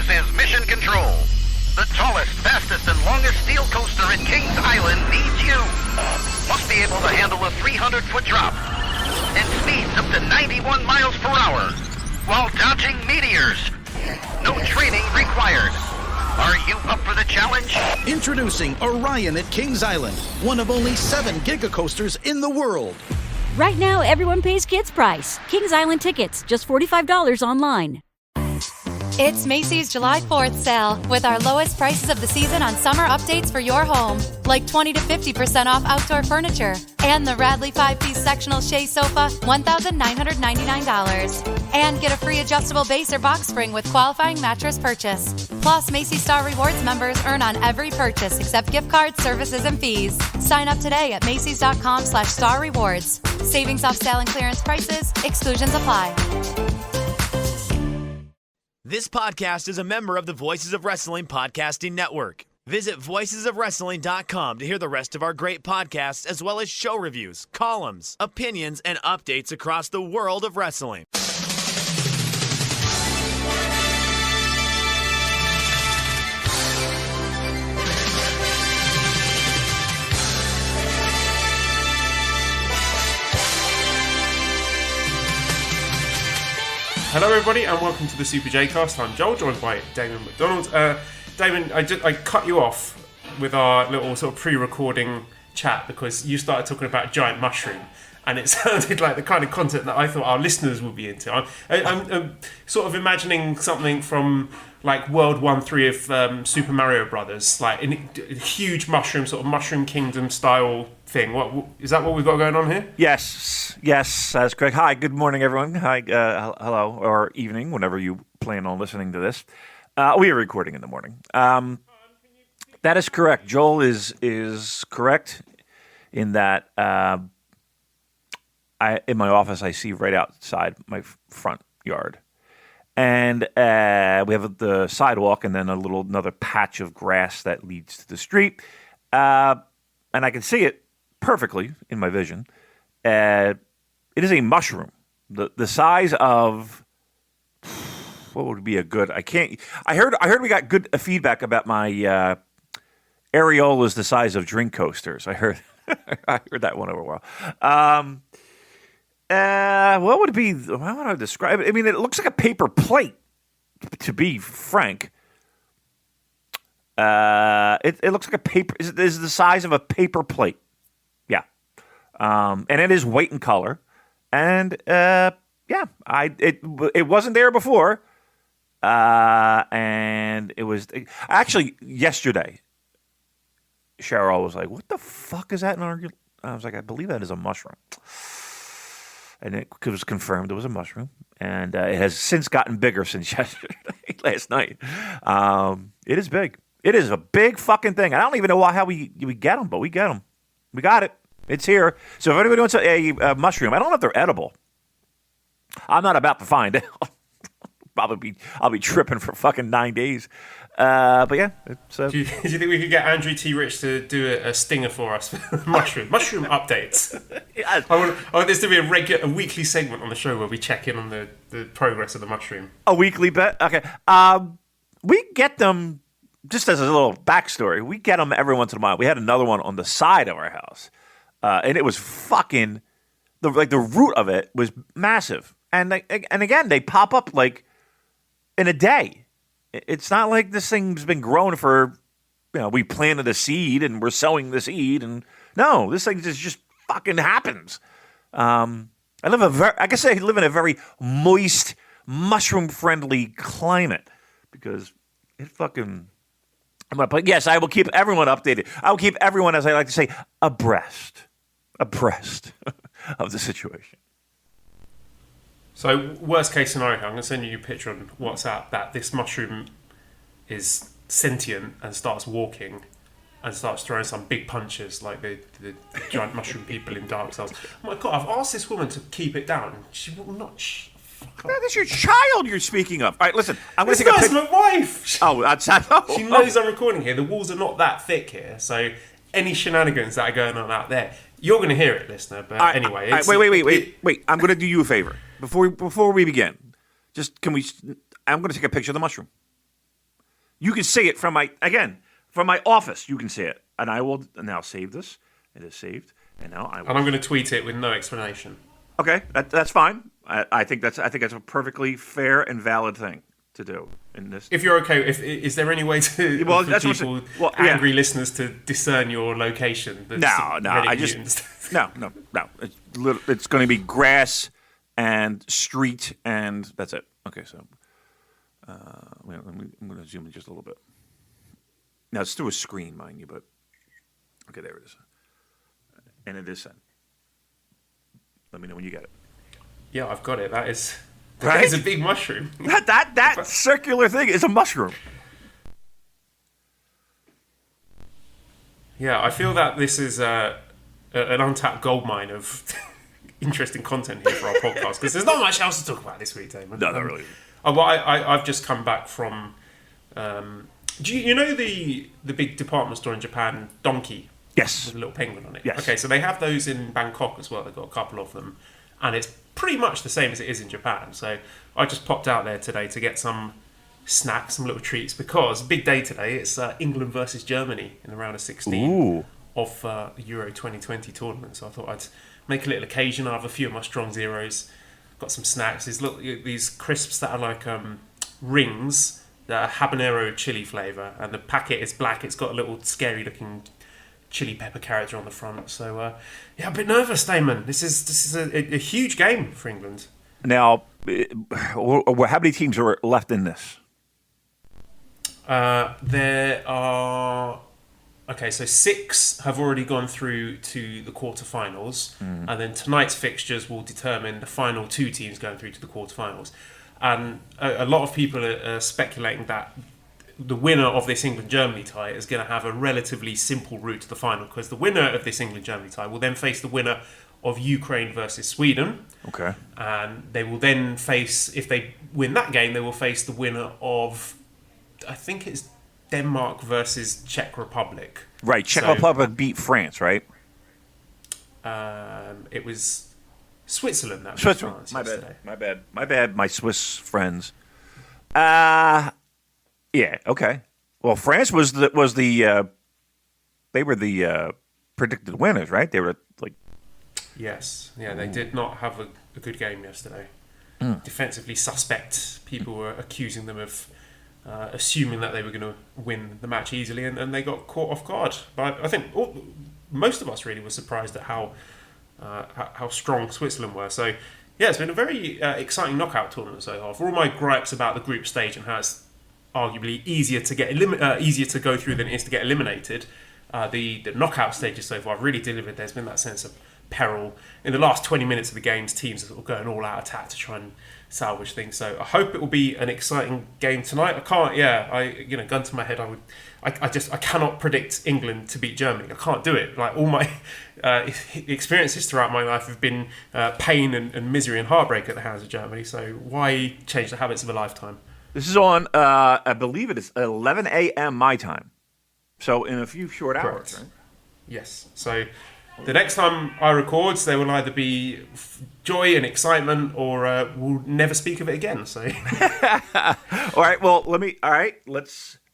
This is Mission Control. The tallest, fastest, and longest steel coaster at Kings Island needs you. Must be able to handle a 300-foot drop and speeds up to 91 miles per hour while dodging meteors. No training required. Are you up for the challenge? Introducing Orion at Kings Island, one of only 7 giga-coasters in the world. Right now, everyone pays kids' price. Kings Island tickets, just $45 online. It's Macy's July 4th sale with our lowest prices of the season on summer updates for your home, like 20 to 50% off outdoor furniture and the Radley 5-piece sectional chaise sofa, $1,999. And get a free adjustable base or box spring with qualifying mattress purchase. Plus, Macy's Star Rewards members earn on every purchase except gift cards, services, and fees. Sign up today at Macys.com/Star Rewards. Savings off sale and clearance prices. Exclusions apply. This podcast is a member of the Voices of Wrestling Podcasting Network. Visit voicesofwrestling.com to hear the rest of our great podcasts, as well as show reviews, columns, opinions, and updates across the world of wrestling. Hello everybody and welcome to the Super J-Cast. I'm Joel, joined by Damon McDonald. Damon, I cut you off with our little sort of pre-recording chat because you started talking about giant mushroom and it sounded like the kind of content that I thought our listeners would be into. I'm sort of imagining something from like World 1-3 of Super Mario Brothers, like a huge mushroom, sort of Mushroom Kingdom style thing. What is that? What we've got going on here? Yes, that's correct. Hi, good morning, everyone. Hi, hello, or evening, whenever you plan on listening to this. We are recording in the morning. That is correct. Joel is correct in that in my office I see right outside my front yard, and we have the sidewalk and then another patch of grass that leads to the street, and I can see it perfectly in my vision. It is a mushroom, the size of what would be a good. I heard we got good feedback about my areolas the size of drink coasters. I heard that one over a while. What would it be? How would I describe it? I mean, it looks like a paper plate, to be frank. It looks like a paper. It is the size of a paper plate. Yeah. And it is white in color. And it wasn't there before. And it was actually yesterday. Cheryl was like, "What the fuck is that?" And I was like, "I believe that is a mushroom." And it was confirmed it was a mushroom, and it has since gotten bigger since yesterday, last night. It is big. It is a big fucking thing. I don't even know how we get them, but we get them. We got it. It's here. So if anybody wants a mushroom, I don't know if they're edible. I'm not about to find out. I'll be tripping for fucking 9 days. But yeah, it's, do you think we could get Andrew T. Rich to do a stinger for us for mushroom updates? Yes. I want this to be a weekly segment on the show where we check in on the progress of the mushroom. A weekly bet? Okay. We get them, just as a little backstory, we get them every once in a while. We had another one on the side of our house. And it was fucking, the root of it was massive. And again, they pop up like in a day. It's not like this thing's been growing for, we planted a seed and we're sowing the seed. And no, this thing just fucking happens. I live in a very moist, mushroom-friendly climate because it fucking. But yes, I will keep everyone updated. I will keep everyone, as I like to say, abreast of the situation. So, worst case scenario, I'm going to send you a picture on WhatsApp that this mushroom is sentient and starts walking and starts throwing some big punches like the giant mushroom people in Dark Souls. Oh my God, I've asked this woman to keep it down. She will not. That's your child you're speaking of. All right, listen. I'm going to take a picture. That's my wife. Oh, that's She knows I'm recording here. The walls are not that thick here, so any shenanigans that are going on out there, you're going to hear it, listener. But anyway, wait. I'm going to do you a favor before we begin. I'm going to take a picture of the mushroom. You can see it from my office. You can see it, and I will now save this. It is saved, and now I will. And I'm going to tweet it with no explanation. Okay, that's fine. I think that's a perfectly fair and valid thing to do in this. If you're okay, is there any way to angry listeners to discern your location? No. It's going to be grass and street, and that's it. Okay, so I'm going to zoom in just a little bit. Now it's through a screen, mind you, but okay, there it is, and it is sent. Let me know when you get it. Yeah, I've got it. That is a big mushroom. That circular thing is a mushroom. Yeah, I feel that this is an untapped goldmine of interesting content here for our podcast, because there's not much else to talk about this week, Damon. No, not really. I've just come back from... do you know the big department store in Japan, Donkey? Yes. With a little penguin on it? Yes. Okay, so they have those in Bangkok as well. They've got a couple of them. And it's pretty much the same as it is in Japan. So I just popped out there today to get some snacks, some little treats, because big day today. It's England versus Germany in the round of 16 of the Euro 2020 tournament. So I thought I'd make a little occasion. I have a few of my strong zeros. Got some snacks. These crisps that are like rings that are habanero chili flavour, and the packet is black. It's got a little scary looking chili pepper character on the front. So a bit nervous, Damon. This is a huge game for England. Now, how many teams are left in this? There are... Okay, so 6 have already gone through to the quarterfinals, and then tonight's fixtures will determine the final 2 teams going through to the quarterfinals. And a lot of people are speculating that the winner of this England-Germany tie is going to have a relatively simple route to the final, because the winner of this England-Germany tie will then face the winner of Ukraine versus Sweden. Okay. And they will then face, if they win that game, they will face the winner of, I think it's Denmark versus Czech Republic. Right, Czech Republic beat France, right? It was Switzerland that beat France. My bad, my Swiss friends. Yeah, okay. Well, France was the they were the predicted winners, right? They were like... Yes, yeah, they did not have a good game yesterday. Defensively suspect. People were accusing them of assuming that they were going to win the match easily, and they got caught off guard. But I think most of us really were surprised at how strong Switzerland were. So, yeah, it's been a very exciting knockout tournament so far. For all my gripes about the group stage and how it's arguably easier to go through than it is to get eliminated, the knockout stages so far have really delivered. There's been that sense of peril. In the last 20 minutes of the games, teams are sort of going all out attack to try and salvage things. So I hope it will be an exciting game tonight. I can't, gun to my head, I cannot predict England to beat Germany. I can't do it. Like, all my experiences throughout my life have been pain and misery and heartbreak at the hands of Germany. So why change the habits of a lifetime? This is on, I believe it is 11 a.m. my time. So in a few short hours. Right? Yes. So the next time I record, there will either be joy and excitement, or we'll never speak of it again. So, all right. Well,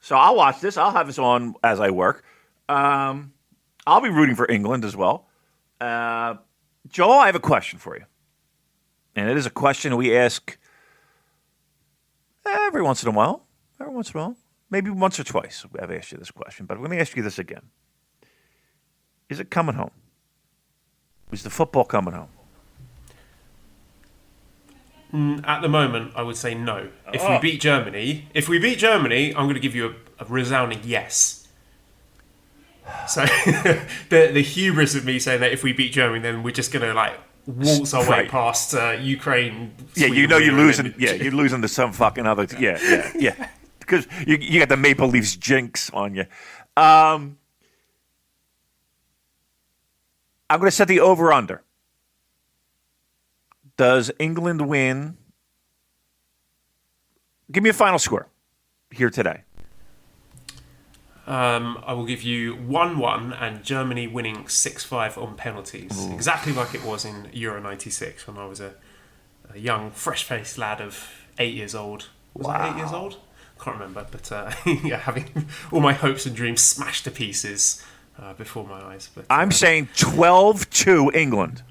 So I'll watch this. I'll have this on as I work. I'll be rooting for England as well. Joel, I have a question for you, and it is a question we ask every once in a while. Maybe once or twice I've asked you this question, but I'm going to ask you this again. Is it coming home? Is the football coming home? At the moment, I would say no. If we beat Germany, I'm going to give you a resounding yes. So the hubris of me saying that if we beat Germany, then we're just going to waltz our way past Ukraine. Yeah, you're losing. You're losing to some fucking other. Yeah. Because you got the Maple Leafs jinx on you. I'm going to set the over/under. Does England win? Give me a final score here today. I will give you 1-1 and Germany winning 6-5 on penalties. Ooh. Exactly like it was in Euro 96 when I was a young, fresh-faced lad of 8 years old. Was I 8 years old? can't remember, but yeah, having all my hopes and dreams smashed to pieces before my eyes. But I'm saying 12-2 England.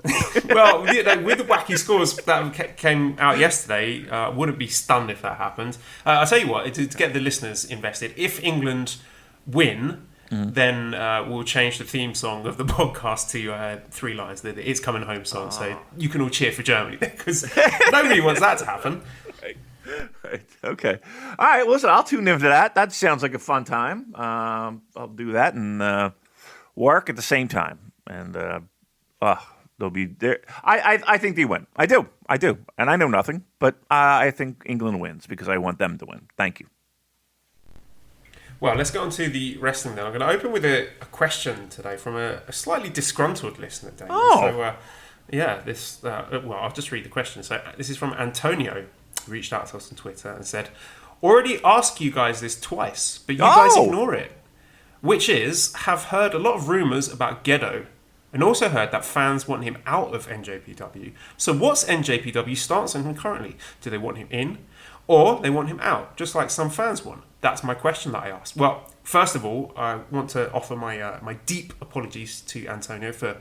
well, with the wacky scores that came out yesterday, wouldn't be stunned if that happened. I'll tell you what, to get the listeners invested, if England win, then we'll change the theme song of the podcast to 3 lines, the It's Coming Home song, so you can all cheer for Germany, because nobody wants that to happen. Right. Okay. All right. Well, listen, I'll tune into that. That sounds like a fun time. I'll do that and work at the same time. And they'll be there. I think they win. I do. And I know nothing, but I think England wins because I want them to win. Thank you. Well, let's get on to the wrestling then. I'm going to open with a question today from a slightly disgruntled listener, Damon. Oh. So, well, I'll just read the question. So this is from Antonio, who reached out to us on Twitter and said, already asked you guys this twice, but you guys ignore it. Which is, have heard a lot of rumours about Gedo, and also heard that fans want him out of NJPW. So what's NJPW's stance on him currently? Do they want him in, or they want him out, just like some fans want? That's my question that I asked. Well, first of all, I want to offer my deep apologies to Antonio for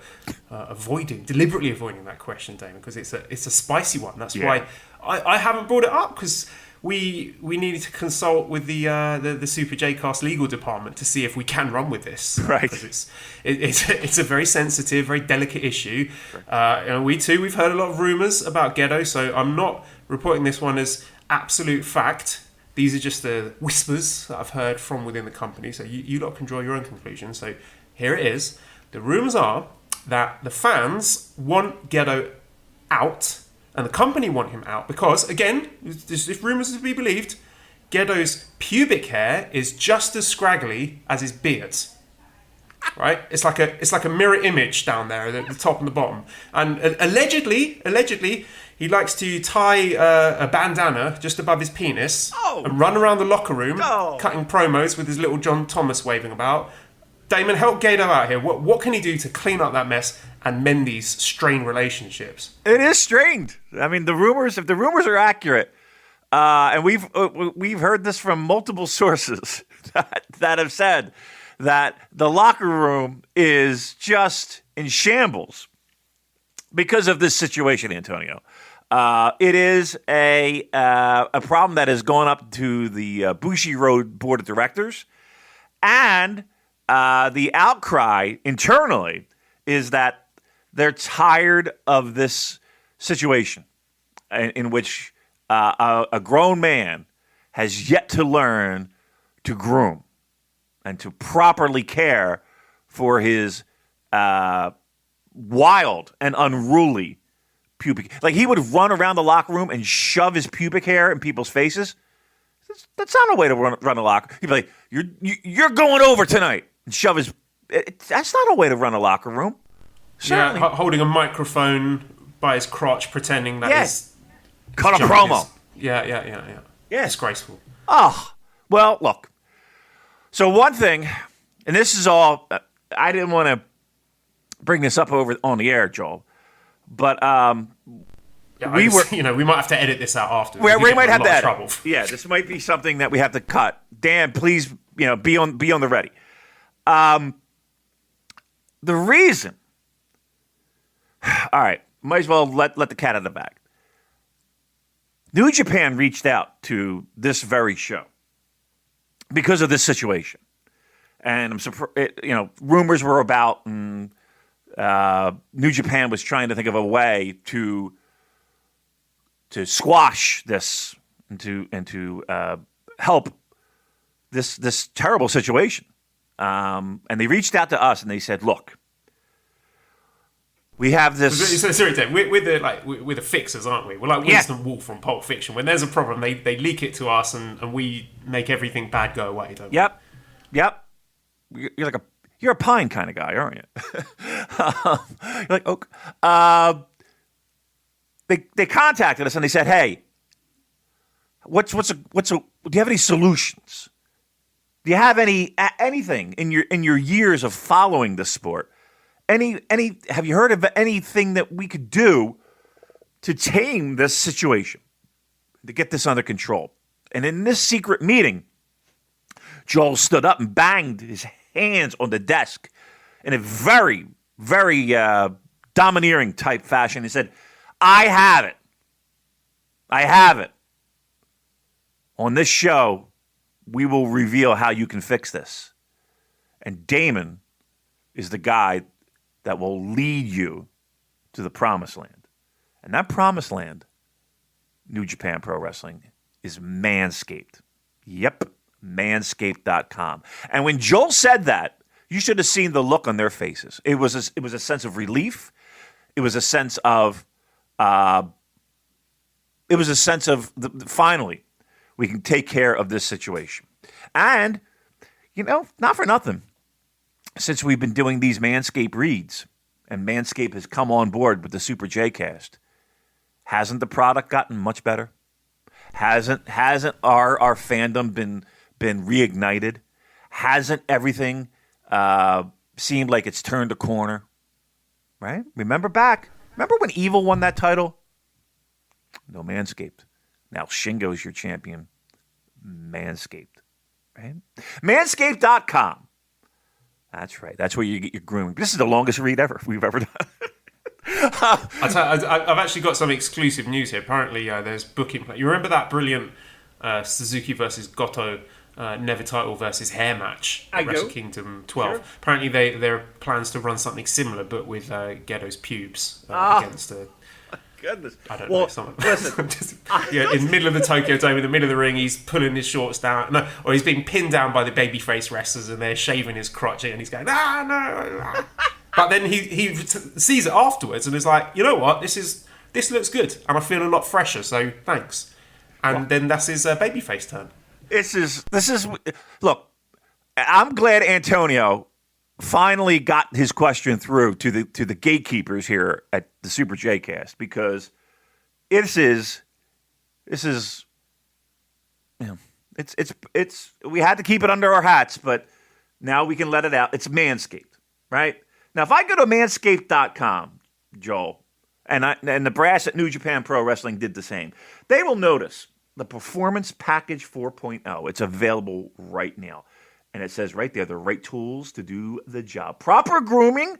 deliberately avoiding that question, Damon, because it's a spicy one. That's why I haven't brought it up, because we needed to consult with the Super J-Cast legal department to see if we can run with this. Right. Because it's a very sensitive, very delicate issue. And we've heard a lot of rumours about Gedo, so I'm not reporting this one as absolute fact. These are just the whispers that I've heard from within the company, so you lot can draw your own conclusions. So here it is. The rumours are that the fans want Gedo out, and the company want him out because, again, if rumours are to be believed, Gedo's pubic hair is just as scraggly as his beard. Right? It's like a mirror image down there at the top and the bottom. And allegedly, he likes to tie a bandana just above his penis and run around the locker room cutting promos with his little John Thomas waving about. Damon, help Gedo out here. What can he do to clean up that mess and mend these strained relationships? It is strained. I mean, if the rumors are accurate, and we've heard this from multiple sources that have said that the locker room is just in shambles because of this situation, Antonio. It is a problem that has gone up to the Bushi Road Board of Directors, and the outcry internally is that they're tired of this situation in which a grown man has yet to learn to groom and to properly care for his wild and unruly pubic. Like, he would run around the locker room and shove his pubic hair in people's faces. That's not a way to run a locker. He'd be like, "You're going over tonight," and shove his. That's not a way to run a locker room. Certainly. Yeah, holding a microphone by his crotch, pretending that he's cut a promo. Yeah. Disgraceful. Oh, well, look. So one thing, and this is all, I didn't want to bring this up over on the air, Joel, but we might have to edit this out after. We might have to edit. Yeah, this might be something that we have to cut. Dan, please, be on the ready. The reason. All right, might as well let the cat out of the bag. New Japan reached out to this very show because of this situation, and I'm surprised. Rumors were about, and New Japan was trying to think of a way to squash this and to help this terrible situation. And they reached out to us and they said, "Look, we have this." Sorry, Dave, we're the fixers, aren't we? We're like Winston Wolfe from Pulp Fiction. When there's a problem, they leak it to us, and we make everything bad go away, don't we? Yep. You're a pine kind of guy, aren't you? You're like oak. They contacted us and they said, "Hey, do you have any solutions? Do you have anything in your years of following this sport? Have you heard of anything that we could do to tame this situation, to get this under control?" And in this secret meeting, Joel stood up and banged his hands on the desk in a very, very domineering type fashion. He said, I have it. I have it. On this show, we will reveal how you can fix this. And Damon is the guy that will lead you to the promised land. And that promised land, New Japan Pro Wrestling, is Manscaped. Yep, manscaped.com. And when Joel said that, you should have seen the look on their faces. It was a sense of relief. It was a sense of finally, we can take care of this situation. And, not for nothing, since we've been doing these Manscaped reads, and Manscaped has come on board with the Super J-Cast, hasn't the product gotten much better? Hasn't our fandom been reignited? Hasn't everything seemed like it's turned a corner? Right? Remember when Evil won that title? No Manscaped. Now Shingo's your champion. Manscaped. Right? Manscaped.com. That's right. That's where you get your grooming. This is the longest read we've ever done. I've actually got some exclusive news here. Apparently, there's booking. You remember that brilliant Suzuki versus Goto Never title versus hair match at Wrestle Kingdom 12. Sure. Apparently, there are plans to run something similar, but with Ghetto's pubes against a. Goodness. I don't know. Someone. Listen, in the middle of the Tokyo Dome, in the middle of the ring, he's pulling his shorts down, or he's being pinned down by the babyface wrestlers, and they're shaving his crotch, and he's going, no. But then he sees it afterwards, and is like, you know what, this looks good, and I feel a lot fresher, so thanks. And then that's his babyface turn. This is. Look, I'm glad Antonio finally got his question through to the gatekeepers here at the Super J-Cast, because it's we had to keep it under our hats, but now we can let it out. It's Manscaped, right? Now, if I go to manscaped.com, Joel, and the brass at New Japan Pro Wrestling did the same, they will notice the Performance Package 4.0. It's available right now. And it says right there, the right tools to do the job. Proper grooming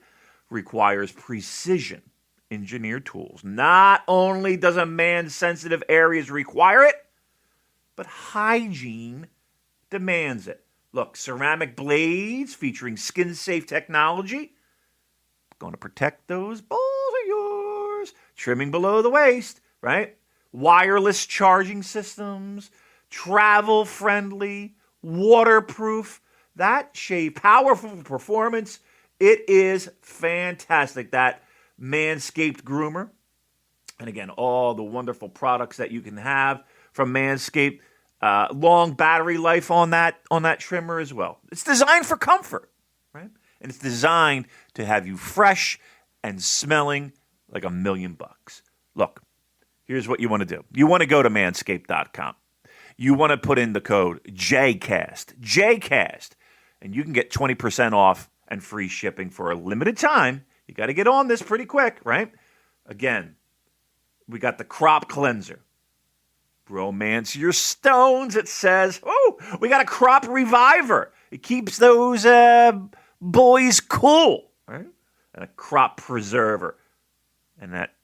requires precision engineered tools. Not only does a man's sensitive areas require it, but hygiene demands it. Look, ceramic blades featuring skin-safe technology. Going to protect those balls of yours. Trimming below the waist, right? Wireless charging systems. Travel-friendly. Waterproof. That shave, powerful performance. It is fantastic. That Manscaped groomer. And again, all the wonderful products that you can have from Manscaped. Long battery life on that trimmer as well. It's designed for comfort, right? And it's designed to have you fresh and smelling like $1,000,000. Look, here's what you want to do. You want to go to manscaped.com. You want to put in the code JCast, and you can get 20% off and free shipping for a limited time. You got to get on this pretty quick, right? Again, we got the crop cleanser. Romance your stones, it says. Oh, we got a crop reviver. It keeps those boys cool, right? And a crop preserver. And that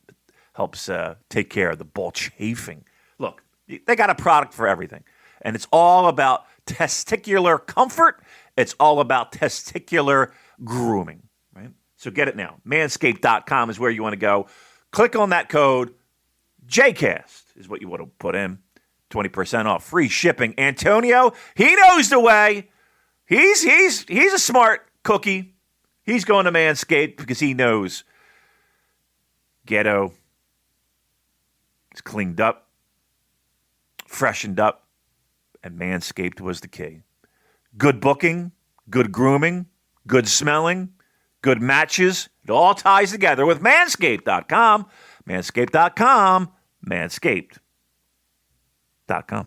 helps take care of the ball chafing. Look, they got a product for everything. And it's all about testicular comfort. It's all about testicular grooming, right? So get it now. Manscaped.com is where you want to go. Click on that code. JCast is what you want to put in. 20% off. Free shipping. Antonio, he knows the way. He's a smart cookie. He's going to Manscaped because he knows Ghetto is cleaned up, freshened up, and Manscaped was the key. Good booking, good grooming, good smelling, good matches. It all ties together with Manscaped.com. Manscaped.com. Manscaped.com.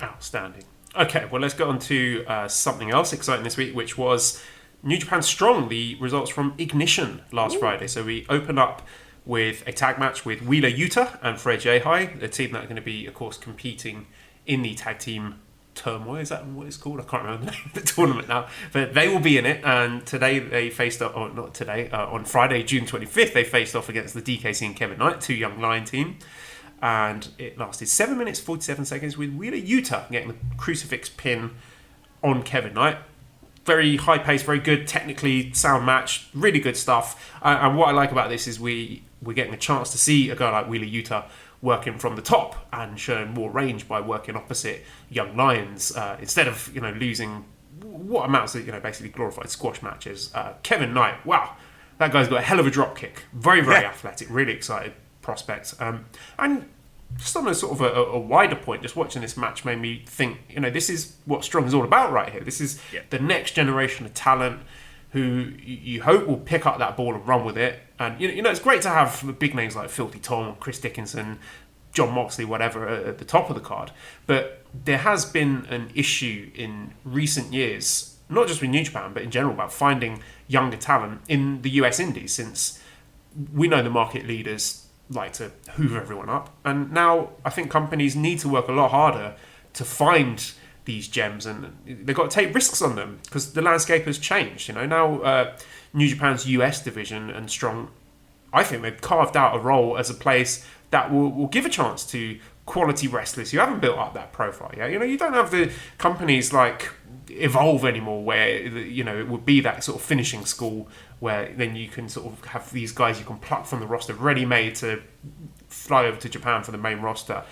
Outstanding. Okay, well, let's get on to something else exciting this week, which was New Japan Strong, the results from Ignition last Friday. So we open up with a tag match with Wheeler Yuta and Fred Yehi, a team that are going to be, of course, competing in the tag team turmoil. Is that what it's called? I can't remember the name of the tournament now. But they will be in it. And today they faced up, or not today, on Friday, June 25th, they faced off against the DKC and Kevin Knight, two young Lion team. And it lasted 7 minutes, 47 seconds with Wheeler Yuta getting the crucifix pin on Kevin Knight. Very high pace, very good, technically sound match, really good stuff. And what I like about this is we're getting a chance to see a guy like Wheeler Yuta working from the top and showing more range by working opposite young lions instead of losing what amounts to basically glorified squash matches. Kevin Knight, wow, that guy's got a hell of a drop kick. Very, very athletic, really excited prospect. And just on a sort of a wider point, just watching this match made me think, this is what Strong is all about right here. This is the next generation of talent who you hope will pick up that ball and run with it. And, it's great to have big names like Filthy Tom, Chris Dickinson, John Moxley, whatever, at the top of the card. But there has been an issue in recent years, not just with New Japan, but in general, about finding younger talent in the US Indies, since we know the market leaders like to hoover everyone up, and now I think companies need to work a lot harder to find these gems, and they've got to take risks on them because the landscape has changed. Now New Japan's US division and Strong, I think they've carved out a role as a place that will give a chance to quality wrestlers who haven't built up that profile yet. You don't have the companies like Evolve anymore where it would be that sort of finishing school where then you can sort of have these guys you can pluck from the roster ready-made to fly over to Japan for the main roster.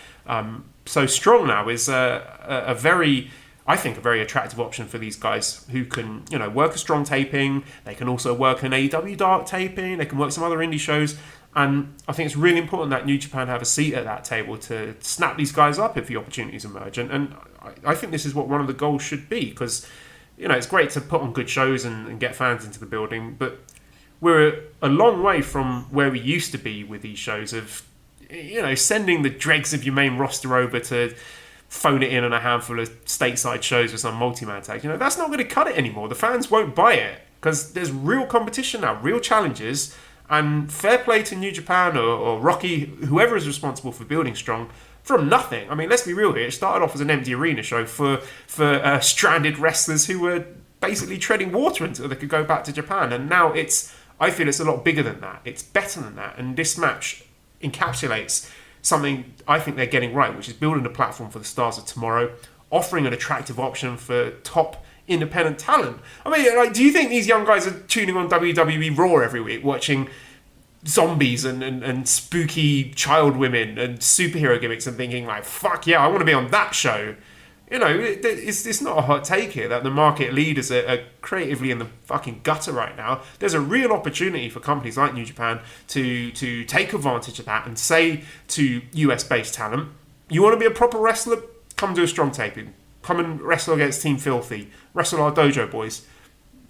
So Strong now is a very attractive option for these guys who can work a Strong taping. They can also work an AEW Dark taping. They can work some other indie shows. And I think it's really important that New Japan have a seat at that table to snap these guys up if the opportunities emerge. And I think this is what one of the goals should be, because it's great to put on good shows and get fans into the building, but we're a long way from where we used to be with these shows of sending the dregs of your main roster over to phone it in on a handful of stateside shows with some multi-man tags. That's not going to cut it anymore. The fans won't buy it because there's real competition now, real challenges. And fair play to New Japan or Rocky, whoever is responsible for building Strong, from nothing. I mean, let's be real here. It started off as an empty arena show for stranded wrestlers who were basically treading water until they could go back to Japan. And now I feel it's a lot bigger than that. It's better than that. And this match encapsulates something I think they're getting right, which is building a platform for the stars of tomorrow, offering an attractive option for top independent talent. I mean, do you think these young guys are tuning on WWE Raw every week, watching zombies and spooky child women and superhero gimmicks and thinking like, fuck yeah, I want to be on that show? It's not a hot take here that the market leaders are creatively in the fucking gutter right now. There's a real opportunity for companies like New Japan to take advantage of that and say to US-based talent, you want to be a proper wrestler? Come do a Strong taping. Come and wrestle against Team Filthy. Wrestle our dojo boys.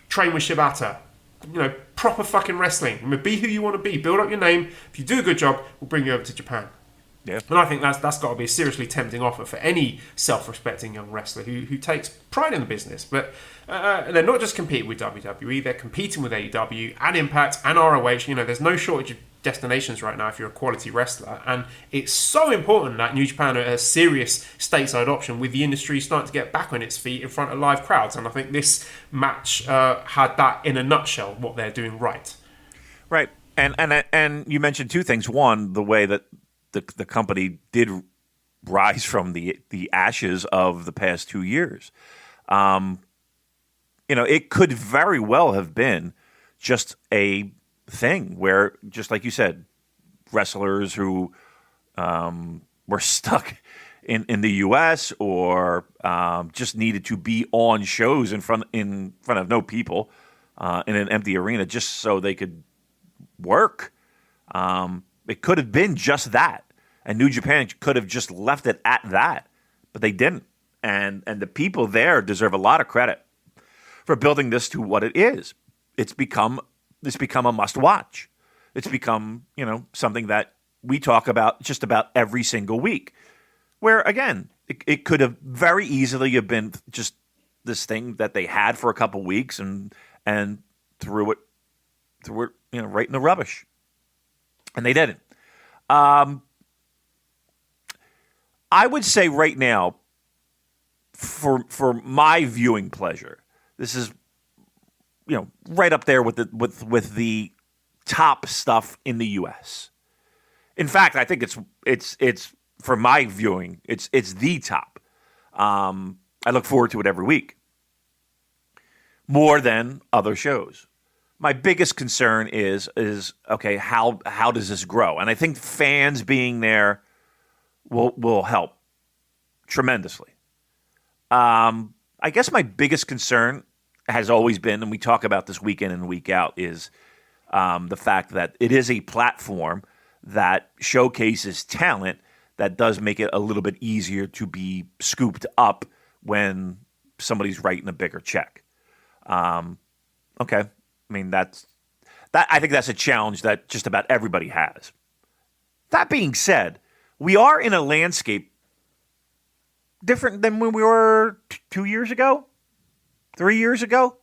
Train with Shibata. Proper fucking wrestling. Be who you want to be. Build up your name. If you do a good job, we'll bring you over to Japan. Yeah. And I think that's got to be a seriously tempting offer for any self-respecting young wrestler who takes pride in the business. But they're not just competing with WWE, they're competing with AEW and Impact and ROH. There's no shortage of destinations right now if you're a quality wrestler. And it's so important that New Japan are a serious stateside option with the industry starting to get back on its feet in front of live crowds. And I think this match had that in a nutshell, what they're doing right. Right. And you mentioned two things. One, the way that the company did rise from the ashes of the past 2 years. It could very well have been just a thing where, just like you said, wrestlers who were stuck in the U.S. or just needed to be on shows in front of no people in an empty arena just so they could work. It could have been just that. And New Japan could have just left it at that, but they didn't. And the people there deserve a lot of credit for building this to what it is. It's become a must-watch. It's become, something that we talk about just about every single week. Where, again, it could have very easily have been just this thing that they had for a couple weeks and threw it right in the rubbish. And they didn't. I would say right now, for my viewing pleasure, this is right up there with the top stuff in the U.S. In fact, I think it's for my viewing, it's the top. I look forward to it every week, more than other shows. My biggest concern is okay, how does this grow? And I think fans being there will help tremendously. I guess my biggest concern has always been, and we talk about this week in and week out, is the fact that it is a platform that showcases talent that does make it a little bit easier to be scooped up when somebody's writing a bigger check. Okay. I mean, that. I think that's a challenge that just about everybody has. That being said, we are in a landscape different than when we were 2 years ago, 3 years ago,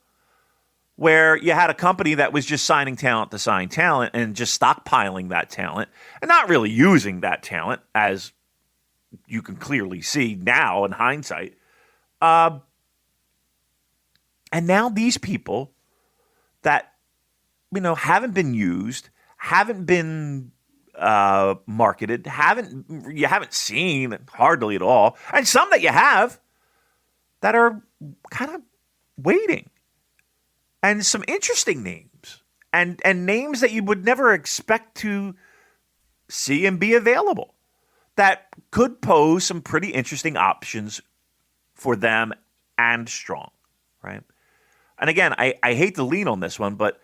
where you had a company that was just signing talent to sign talent and just stockpiling that talent and not really using that talent, as you can clearly see now in hindsight. And now these people that, haven't been used, haven't been marketed, you haven't seen hardly at all, and some that you have that are kind of waiting, and some interesting names, and names that you would never expect to see and be available, that could pose some pretty interesting options for them and Strong, right? And again, I hate to lean on this one, but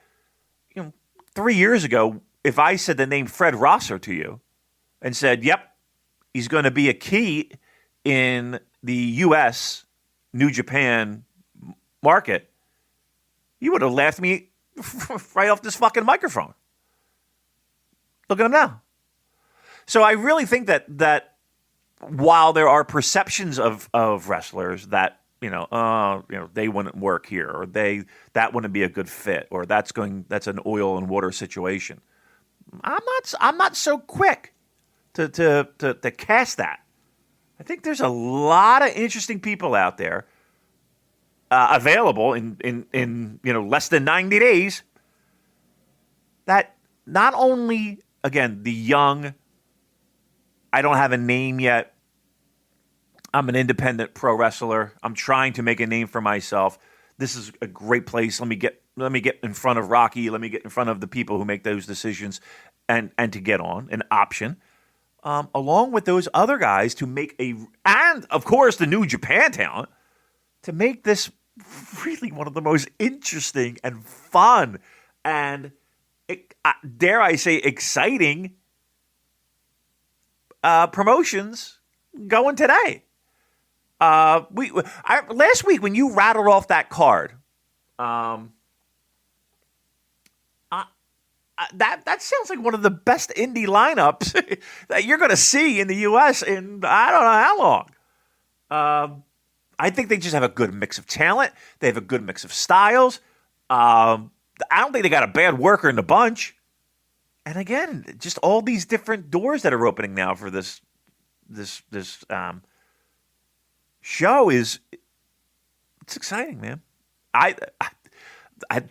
3 years ago, if I said the name Fred Rosser to you and said, yep, he's going to be a key in the U.S. New Japan market, you would have laughed me right off this fucking microphone. Look at him now. So I really think that while there are perceptions of wrestlers that they wouldn't work here, or that wouldn't be a good fit, or that's an oil and water situation, I'm not so quick to cast that. I think there's a lot of interesting people out there available in less than 90 days that not only, again, the young, I don't have a name yet, I'm an independent pro wrestler, I'm trying to make a name for myself, this is a great place, let me get in front of Rocky, let me get in front of the people who make those decisions and to get on an option, along with those other guys to make and of course the New Japan talent, to make this really one of the most interesting and fun and, dare I say, exciting promotions going today. Last week when you rattled off that card, that sounds like one of the best indie lineups that you're going to see in the U.S. in I don't know how long. I think they just have a good mix of talent. They have a good mix of styles. I don't think they got a bad worker in the bunch. And again, just all these different doors that are opening now for this show it's exciting, man.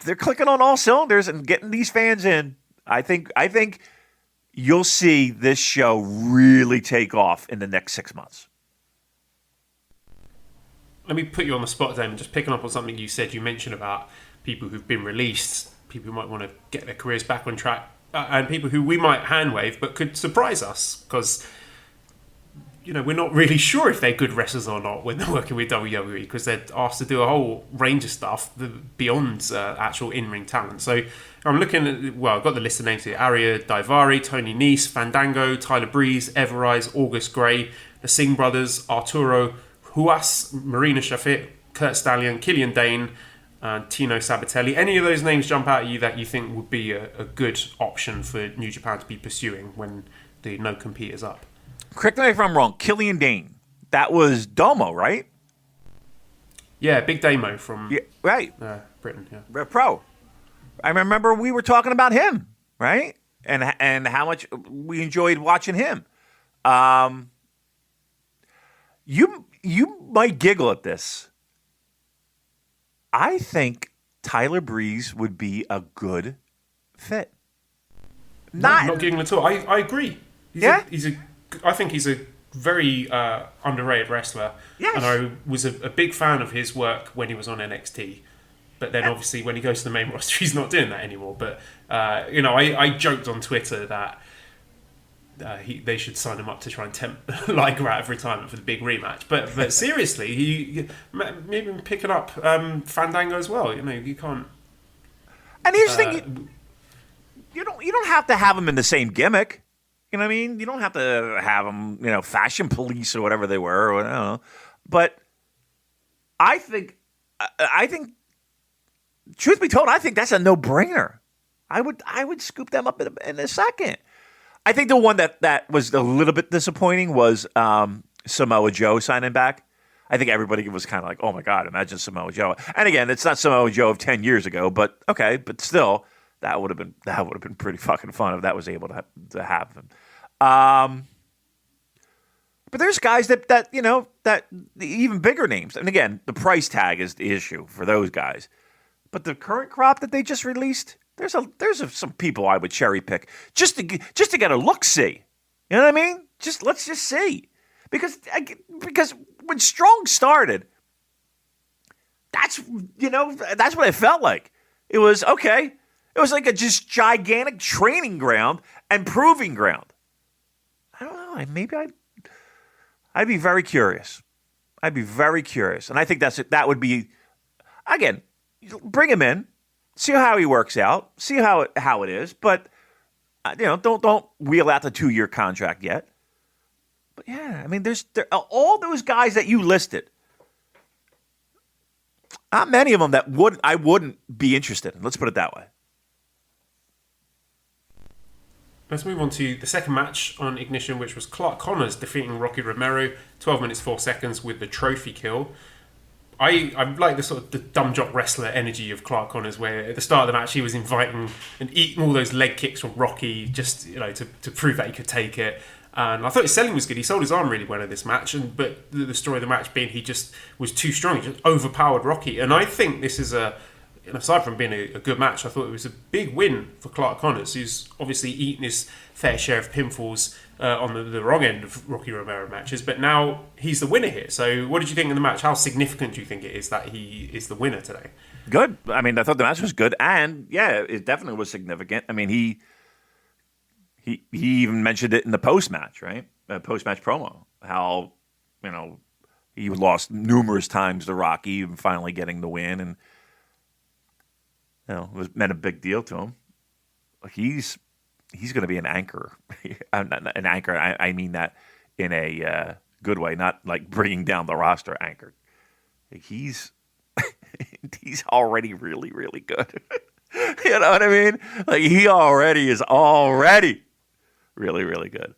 They're clicking on all cylinders and getting these fans in. I think you'll see this show really take off in the next 6 months. Let me put you on the spot, Damon, just picking up on something you said. You mentioned about people who've been released, people who might want to get their careers back on track, and people who we might handwave but could surprise us because, we're not really sure if they're good wrestlers or not when they're working with WWE, because they're asked to do a whole range of stuff beyond actual in-ring talent. So I'm looking at, I've got the list of names here: Arya Daivari, Tony Nese, Fandango, Tyler Breeze, Everrise, August Gray, the Singh brothers, Arturo Huas, Marina Shafir, Kurt Stallion, Killian Dane, and Tino Sabatelli. Any of those names jump out at you that you think would be a good option for New Japan to be pursuing when the no-compete is up? Correct me if I'm wrong. Killian Dane. That was Domo, right? Yeah, Big Damo from right. Britain. Yeah, Pro. I remember we were talking about him, right? and how much we enjoyed watching him. You might giggle at this. I think Tyler Breeze would be a good fit. Not giggling at all. I agree. Yeah? I think he's a very underrated wrestler. Yes. And I was a big fan of his work when he was on NXT. But then obviously when he goes to the main roster, he's not doing that anymore. But, I joked on Twitter that they should sign him up to try and tempt Liger out of retirement for the big rematch. But seriously, he maybe picking up Fandango as well. You can't. And here's the thing: you don't have to have him in the same gimmick. You know what I mean? You don't have to have him, Fashion Police or whatever they were. Or, I don't know. But I think, truth be told, I think that's a no-brainer. I would scoop them up in a second. I think the one that was a little bit disappointing was Samoa Joe signing back. I think everybody was kind of like, oh my God, imagine Samoa Joe. And again, it's not Samoa Joe of 10 years ago, but okay, but still, that would have been pretty fucking fun if that was able to happen. But there's guys that even bigger names. And again, the price tag is the issue for those guys. But the current crop that they just released, there's some people I would cherry pick just to get a look see. You know what I mean? Let's just see. Because when Strong started, that's what it felt like. It was okay. It was like a just gigantic training ground and proving ground. I don't know. Maybe I'd be very curious. I'd be very curious, and I think that would be, again, bring him in, see how he works out, see how it is, but don't wheel out the 2-year contract yet. But yeah, I mean, there all those guys that you listed. Not many of them that I wouldn't be interested in. Let's put it that way. Let's move on to the second match on Ignition, which was Clark Connors defeating Rocky Romero, 12 minutes 4 seconds with the trophy kill. I like the sort of the dumb jock wrestler energy of Clark Connors, where at the start of the match he was inviting and eating all those leg kicks from Rocky just to prove that he could take it. And I thought his selling was good. He sold his arm really well in this match, but the story of the match being he just was too strong. He just overpowered Rocky. And I think this is aside from being a good match, I thought it was a big win for Clark Connors, who's obviously eaten his fair share of pinfalls on the wrong end of Rocky Romero matches, but now he's the winner here. So what did you think of the match? How significant do you think it is that he is the winner today? Good. I mean, I thought the match was good, and yeah, it definitely was significant. I mean, he even mentioned it in the post-match, right? Post-match promo, how, he lost numerous times to Rocky and finally getting the win, and it meant a big deal to him. He's going to be an anchor. An anchor, I mean that in a good way, not like bringing down the roster anchor. He's already really, really good. You know what I mean? Like, he already is really, really good.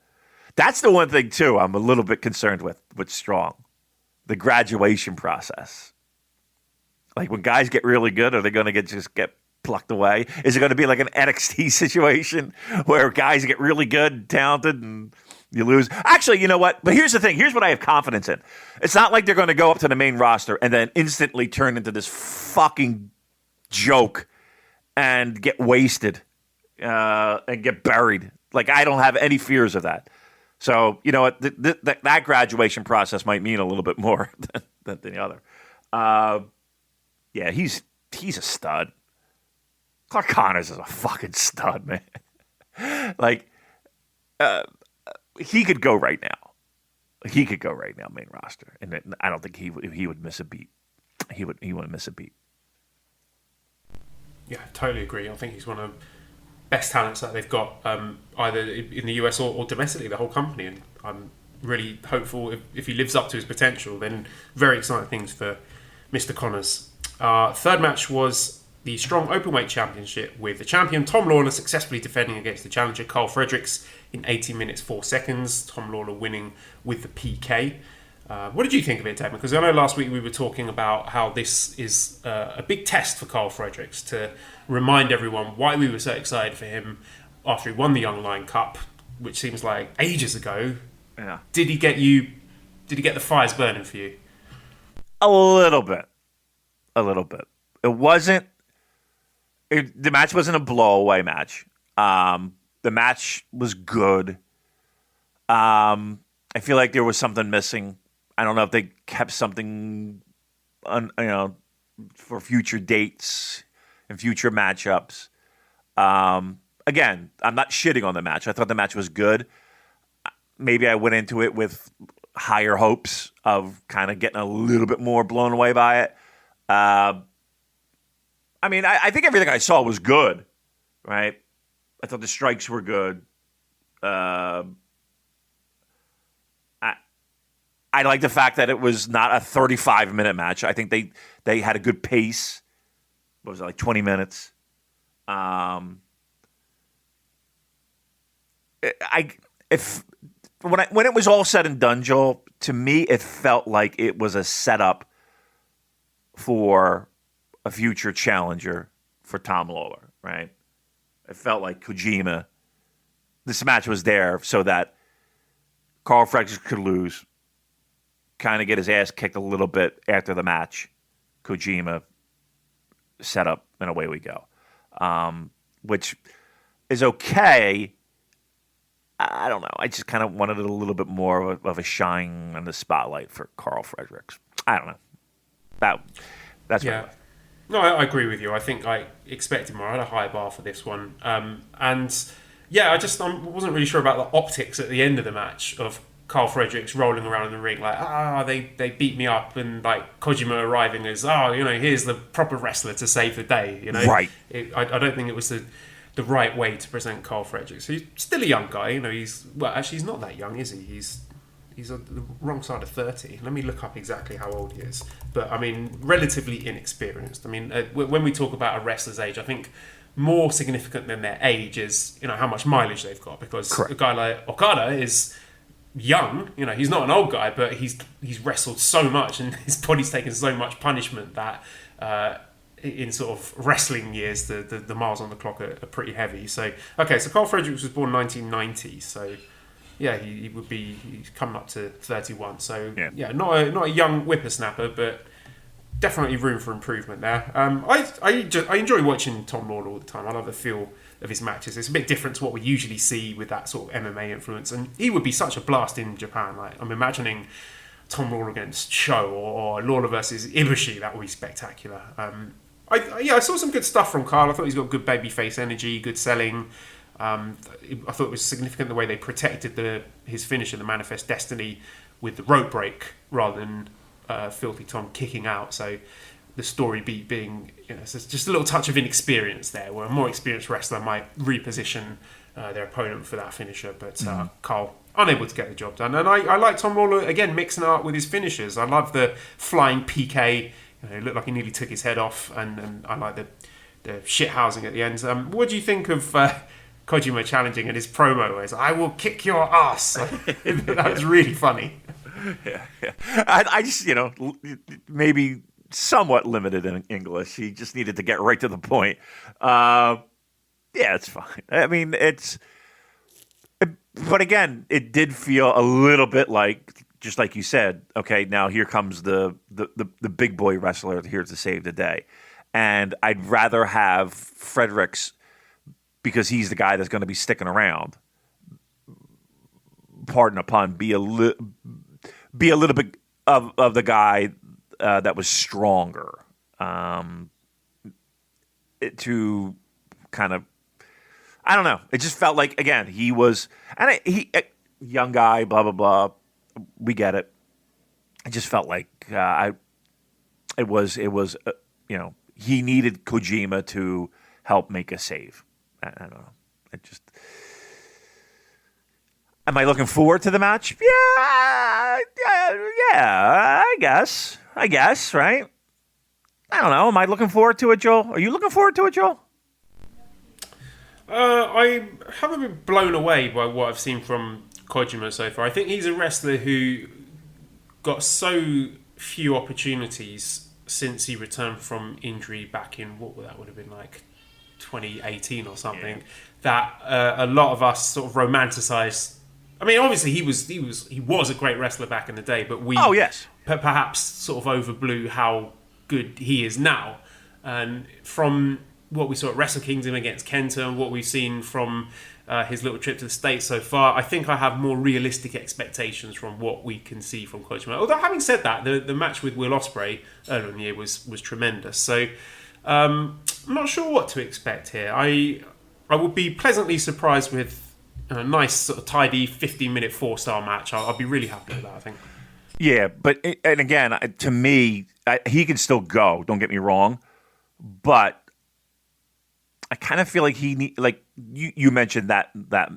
That's the one thing, too, I'm a little bit concerned with Strong. The graduation process. Like, when guys get really good, are they going to just get plucked away? Is it going to be like an NXT situation where guys get really good and talented and you lose? Actually, you know what? But here's the thing. Here's what I have confidence in. It's not like they're going to go up to the main roster and then instantly turn into this fucking joke and get wasted and get buried. Like, I don't have any fears of that. So, you know what? That graduation process might mean a little bit more than the other. Yeah, he's a stud. Clark Connors is a fucking stud, man. Like, he could go right now. He could go right now, main roster, and I don't think he would miss a beat. He wouldn't miss a beat. Yeah, totally agree. I think he's one of the best talents that they've got, either in the US or domestically, the whole company. And I'm really hopeful if he lives up to his potential, then very exciting things for Mr. Connors. Third match was the Strong Openweight Championship, with the champion Tom Lawlor successfully defending against the challenger Karl Fredericks in 18 minutes 4 seconds. Tom Lawlor winning with the PK. What did you think of it, Damon? Because I know last week we were talking about how this is a big test for Karl Fredericks to remind everyone why we were so excited for him after he won the Young Lion Cup, which seems like ages ago. Yeah. Did he get the fires burning for you? A little bit. It wasn't. The match wasn't a blow-away match. The match was good. I feel like there was something missing. I don't know if they kept something, for future dates and future matchups. Again, I'm not shitting on the match. I thought the match was good. Maybe I went into it with higher hopes of kind of getting a little bit more blown away by it. I think everything I saw was good, right? I thought the strikes were good. I like the fact that it was not a 35-minute match. I think they had a good pace. What was it, like 20 minutes? When it was all said and done, Joel, to me it felt like it was a setup for a future challenger for Tom Lawlor, right? It felt like Kojima. This match was there so that Karl Fredericks could lose, kind of get his ass kicked a little bit after the match. Kojima set up, and away we go, which is okay. I don't know. I just kind of wanted a little bit more of a shine on the spotlight for Karl Fredericks. I don't know. That's yeah. my No, I agree with you. I think I expected more. I had a high bar for this one. And yeah, I wasn't really sure about the optics at the end of the match of Karl Fredericks rolling around in the ring like, they beat me up, and like Kojima arriving as, here's the proper wrestler to save the day. Right. I don't think it was the right way to present Karl Fredericks. He's still a young guy. He's not that young, is he? He's on the wrong side of 30. Let me look up exactly how old he is. But, relatively inexperienced. When we talk about a wrestler's age, I think more significant than their age is, how much mileage they've got. Because Correct. A guy like Okada is young. He's not an old guy, but he's wrestled so much and his body's taken so much punishment that in sort of wrestling years, the miles on the clock are pretty heavy. So Karl Fredericks was born 1990, so... Yeah, he's coming up to 31. So, yeah not a young whippersnapper, but definitely room for improvement there. I enjoy watching Tom Lawlor all the time. I love the feel of his matches. It's a bit different to what we usually see with that sort of MMA influence. And he would be such a blast in Japan. Like, I'm imagining Tom Lawlor against Sho or Lawlor versus Ibushi. That would be spectacular. I saw some good stuff from Karl. I thought he's got good babyface energy, good selling. I thought it was significant the way they protected his finisher, the Manifest Destiny, with the rope break rather than Filthy Tom kicking out. So the story beat being, so just a little touch of inexperience there, where a more experienced wrestler might reposition their opponent for that finisher. But Karl, unable to get the job done. And I like Tom Lawlor, again, mixing it up with his finishers. I love the flying PK. It looked like he nearly took his head off. And I like the shit housing at the end. What do you think of... Kojima challenging in his promo where he's like, I will kick your ass. That was really funny. Yeah. I just, maybe somewhat limited in English. He just needed to get right to the point. It's fine. But again, it did feel a little bit like, just like you said, okay, now here comes the big boy wrestler here to save the day. And I'd rather have Fredericks, because he's the guy that's going to be sticking around, pardon the pun, be a little bit of the guy that was stronger, to kind of, I don't know. It just felt like, again, he was, and young guy, blah blah blah. We get it. It just felt like it was he needed Kojima to help make a save. I don't know. Am I looking forward to the match? Yeah, I guess, right? I don't know. Am I looking forward to it, Joel? Are you looking forward to it, Joel? I haven't been blown away by what I've seen from Kojima so far. I think he's a wrestler who got so few opportunities since he returned from injury back in, what that would have been like, 2018 or something, that a lot of us sort of romanticized. I mean, obviously he was a great wrestler back in the day, but we perhaps sort of overblew how good he is now. And from what we saw at Wrestle Kingdom against Kenta and what we've seen from his little trip to the States so far, I think I have more realistic expectations from what we can see from Coach Mo. Although, having said that, the match with Will Ospreay earlier in the year was tremendous. So I'm not sure what to expect here. I would be pleasantly surprised with a nice sort of tidy 15-minute 4-star match. I'll be really happy with that, I think. Yeah, but and again, to me, he can still go. Don't get me wrong, but I kind of feel like like you mentioned that what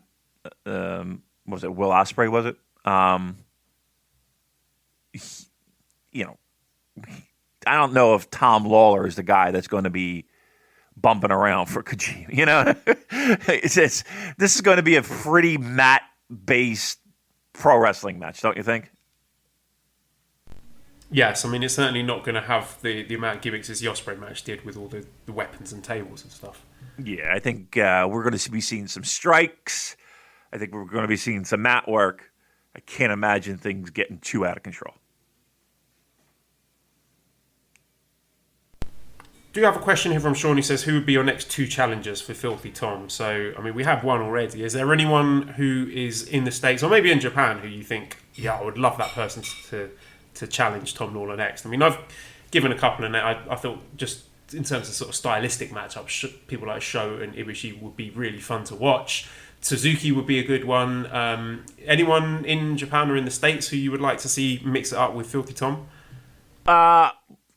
was it, Will Ospreay, was it? I don't know if Tom Lawlor is the guy that's going to be bumping around for Kojima. This is going to be a pretty mat-based pro wrestling match, don't you think? Yes, I mean, it's certainly not going to have the amount of gimmicks as the Ospreay match did with all the weapons and tables and stuff. Yeah, I think we're going to be seeing some strikes. I think we're going to be seeing some mat work. I can't imagine things getting too out of control. Do you have a question here from Sean who says, who would be your next 2 challengers for Filthy Tom? So, I mean, we have one already. Is there anyone who is in the States or maybe in Japan who you think, I would love that person to challenge Tom Lawlor next? I mean, I've given a couple, and I thought just in terms of sort of stylistic matchups, people like Sho and Ibushi would be really fun to watch. Suzuki would be a good one. Anyone in Japan or in the States who you would like to see mix it up with Filthy Tom?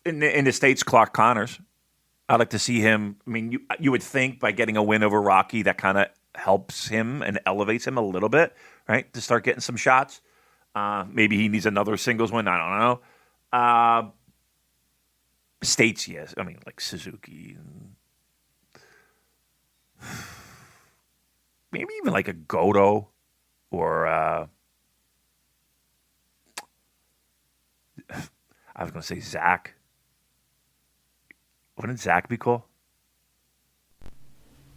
In the States, Clark Connors. I'd like to see him. I mean, you would think by getting a win over Rocky, that kind of helps him and elevates him a little bit, right? To start getting some shots. Maybe he needs another singles win. I don't know. States, yes. I mean, like Suzuki. Maybe even like a Goto or I was going to say Zach. Wouldn't Zach be cool?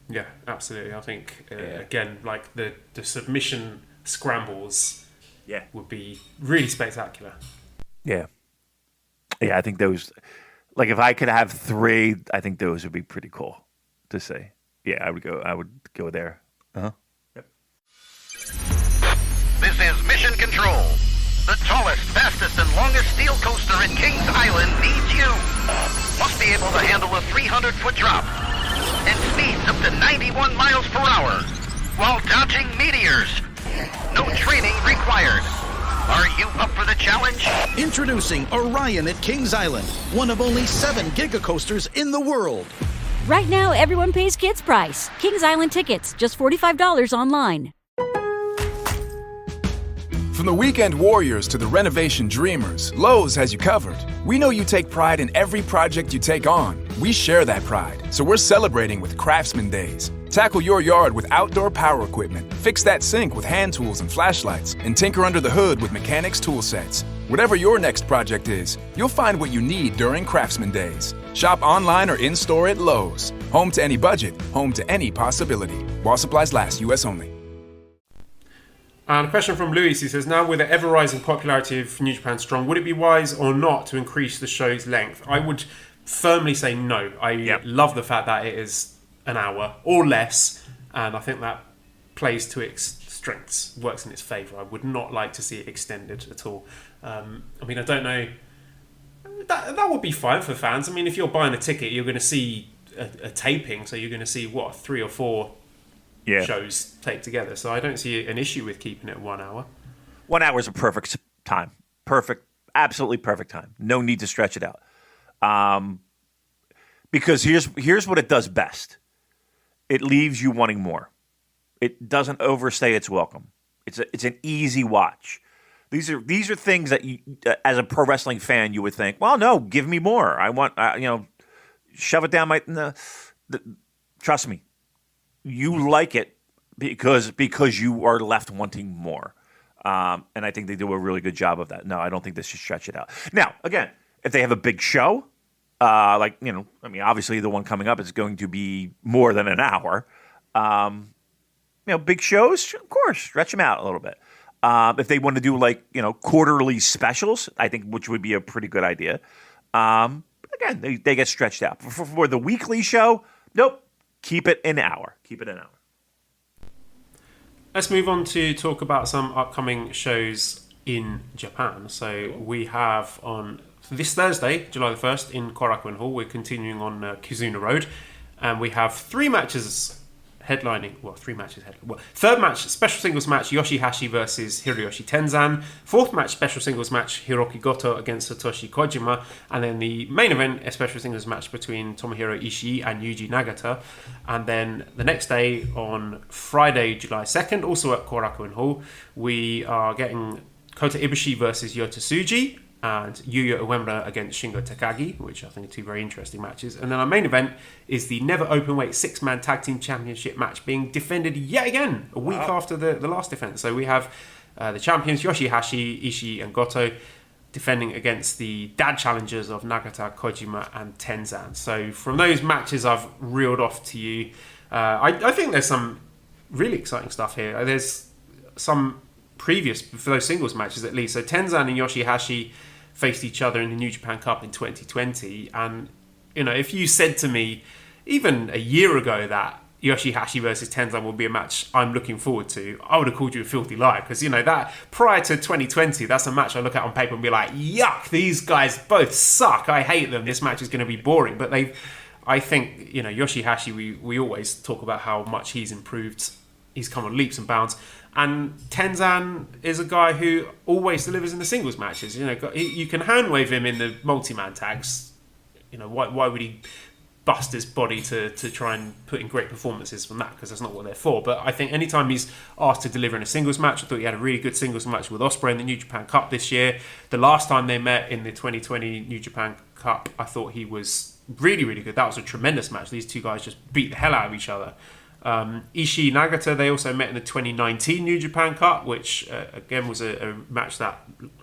Yeah, absolutely. I think, again, like the submission scrambles would be really spectacular. Yeah. Yeah, I think those, like if I could have 3, I think those would be pretty cool to see. Yeah, I would go there. Uh-huh. Yep. This is Mission Control. The tallest, fastest, and longest steel coaster in Kings Island needs you. Must be able to handle a 300-foot drop and speeds up to 91 miles per hour while dodging meteors. No training required. Are you up for the challenge? Introducing Orion at Kings Island, one of only 7 Giga coasters in the world. Right now, everyone pays kids' price. Kings Island tickets, just $45 online. From the weekend warriors to the renovation dreamers, Lowe's has you covered. We know you take pride in every project you take on. We share that pride, so we're celebrating with Craftsman Days. Tackle your yard with outdoor power equipment, fix that sink with hand tools and flashlights, and tinker under the hood with mechanics tool sets. Whatever your next project is, you'll find what you need during Craftsman Days. Shop online or in-store at Lowe's. Home to any budget, home to any possibility. While supplies last, U.S. only. And a question from Luis, he says, now with the ever-rising popularity of New Japan Strong, would it be wise or not to increase the show's length? I would firmly say no. I love the fact that it is an hour or less, and I think that plays to its strengths, works in its favour. I would not like to see it extended at all. I mean, I don't know. That would be fine for fans. I mean, if you're buying a ticket, you're going to see a taping, so you're going to see, 3 or 4 shows take together. So I don't see an issue with keeping it 1 hour. 1 hour is a perfect time. Perfect. Absolutely perfect time. No need to stretch it out. Because here's what it does best. It leaves you wanting more. It doesn't overstay its welcome. It's an easy watch. These are things that you, as a pro wrestling fan, you would think, well, no, give me more. I want, shove it down my. Trust me, you like it because you are left wanting more. And I think they do a really good job of that. No, I don't think they should stretch it out. Now, again, if they have a big show, Obviously the one coming up is going to be more than an hour. Big shows, of course, stretch them out a little bit. If they want to do quarterly specials, I think which would be a pretty good idea. Again, they get stretched out. For the weekly show, nope, keep it an hour. Let's move on to talk about some upcoming shows in Japan. So we have on this Thursday, July the 1st, in Korakuen Hall, we're continuing on Kizuna Road. And we have three matches headlining. Third match, special singles match, Yoshi-Hashi versus Hiroyoshi Tenzan. Fourth match, special singles match, Hiroki Goto against Satoshi Kojima. And then the main event, a special singles match between Tomohiro Ishii and Yuji Nagata. And then the next day, on Friday, July 2nd, also at Korakuen Hall, we are getting Kota Ibushi versus Yota Tsuji and Yuya Uemura against Shingo Takagi, which I think are two very interesting matches. And then our main event is the Never Openweight 6-man Tag Team Championship match being defended yet again a week after the last defense. So we have the champions Yoshi-Hashi, Ishii and Goto defending against the dad challengers of Nagata, Kojima and Tenzan. So from those matches I've reeled off to you, I think there's some really exciting stuff here. There's some previous, for those singles matches at least. So Tenzan and Yoshi-Hashi faced each other in the New Japan Cup in 2020, and if you said to me even a year ago that Yoshi-Hashi versus Tenzan would be a match I'm looking forward to, I would have called you a filthy liar, because that prior to 2020, that's a match I look at on paper and be like, yuck, these guys both suck, I hate them, this match is going to be boring. But I think Yoshi-Hashi, we always talk about how much he's improved, he's come on leaps and bounds. And Tenzan is a guy who always delivers in the singles matches. You can handwave him in the multi-man tags. Why would he bust his body to try and put in great performances from that? Because that's not what they're for. But I think anytime he's asked to deliver in a singles match, I thought he had a really good singles match with Ospreay in the New Japan Cup this year. The last time they met in the 2020 New Japan Cup, I thought he was really, really good. That was a tremendous match. These two guys just beat the hell out of each other. Ishii Nagata, they also met in the 2019 New Japan Cup, which again was a match that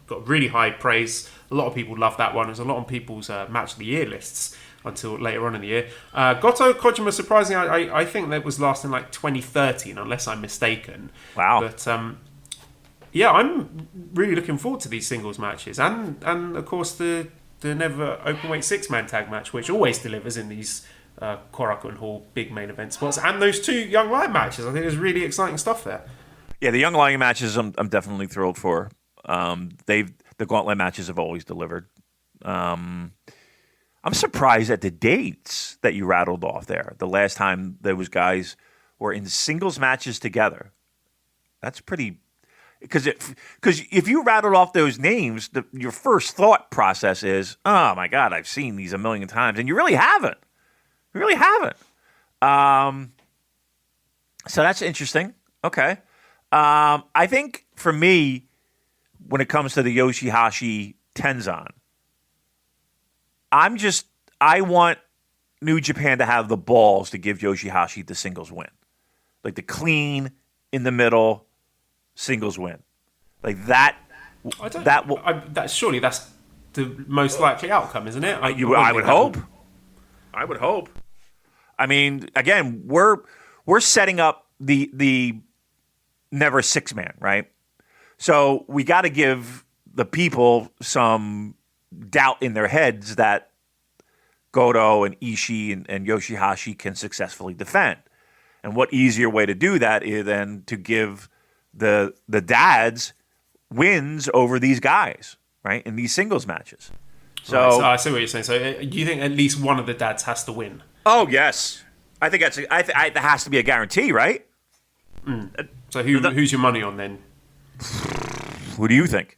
got really high praise. A lot of people loved that one. It was a lot on people's match of the year lists until later on in the year. Goto Kojima, surprisingly, I think that was last in 2013, unless I'm mistaken. Wow. But yeah, I'm really looking forward to these singles matches, and of course the Never Openweight 6-man tag match, which always delivers in these Korakuen Hall big main event spots, and those two Young Lion matches. I think there's really exciting stuff there. Yeah, the Young Lion matches I'm definitely thrilled for. The Gauntlet matches have always delivered. I'm surprised at the dates that you rattled off there. The last time those guys were in singles matches together. That's pretty... Because if you rattled off those names, your first thought process is, oh my God, I've seen these a million times. And you really haven't. You really haven't. So that's interesting. Okay. I think for me, when it comes to the Yoshi-Hashi Tenzan, I want New Japan to have the balls to give Yoshi-Hashi the singles win. Like the clean, in the middle, singles win. Like that. Surely that's the most likely outcome, isn't it? I would hope. I would hope. I mean, again, we're setting up the never 6-man, right? So we got to give the people some doubt in their heads that Goto and Ishii and Yoshi-Hashi can successfully defend. And what easier way to do that is than to give the dads wins over these guys, right, in these singles matches. So, right, so I see what you're saying. So you think at least one of the dads has to win? Oh yes, I think that's. That has to be a guarantee, right? Mm. So who's your money on then? Who do you think?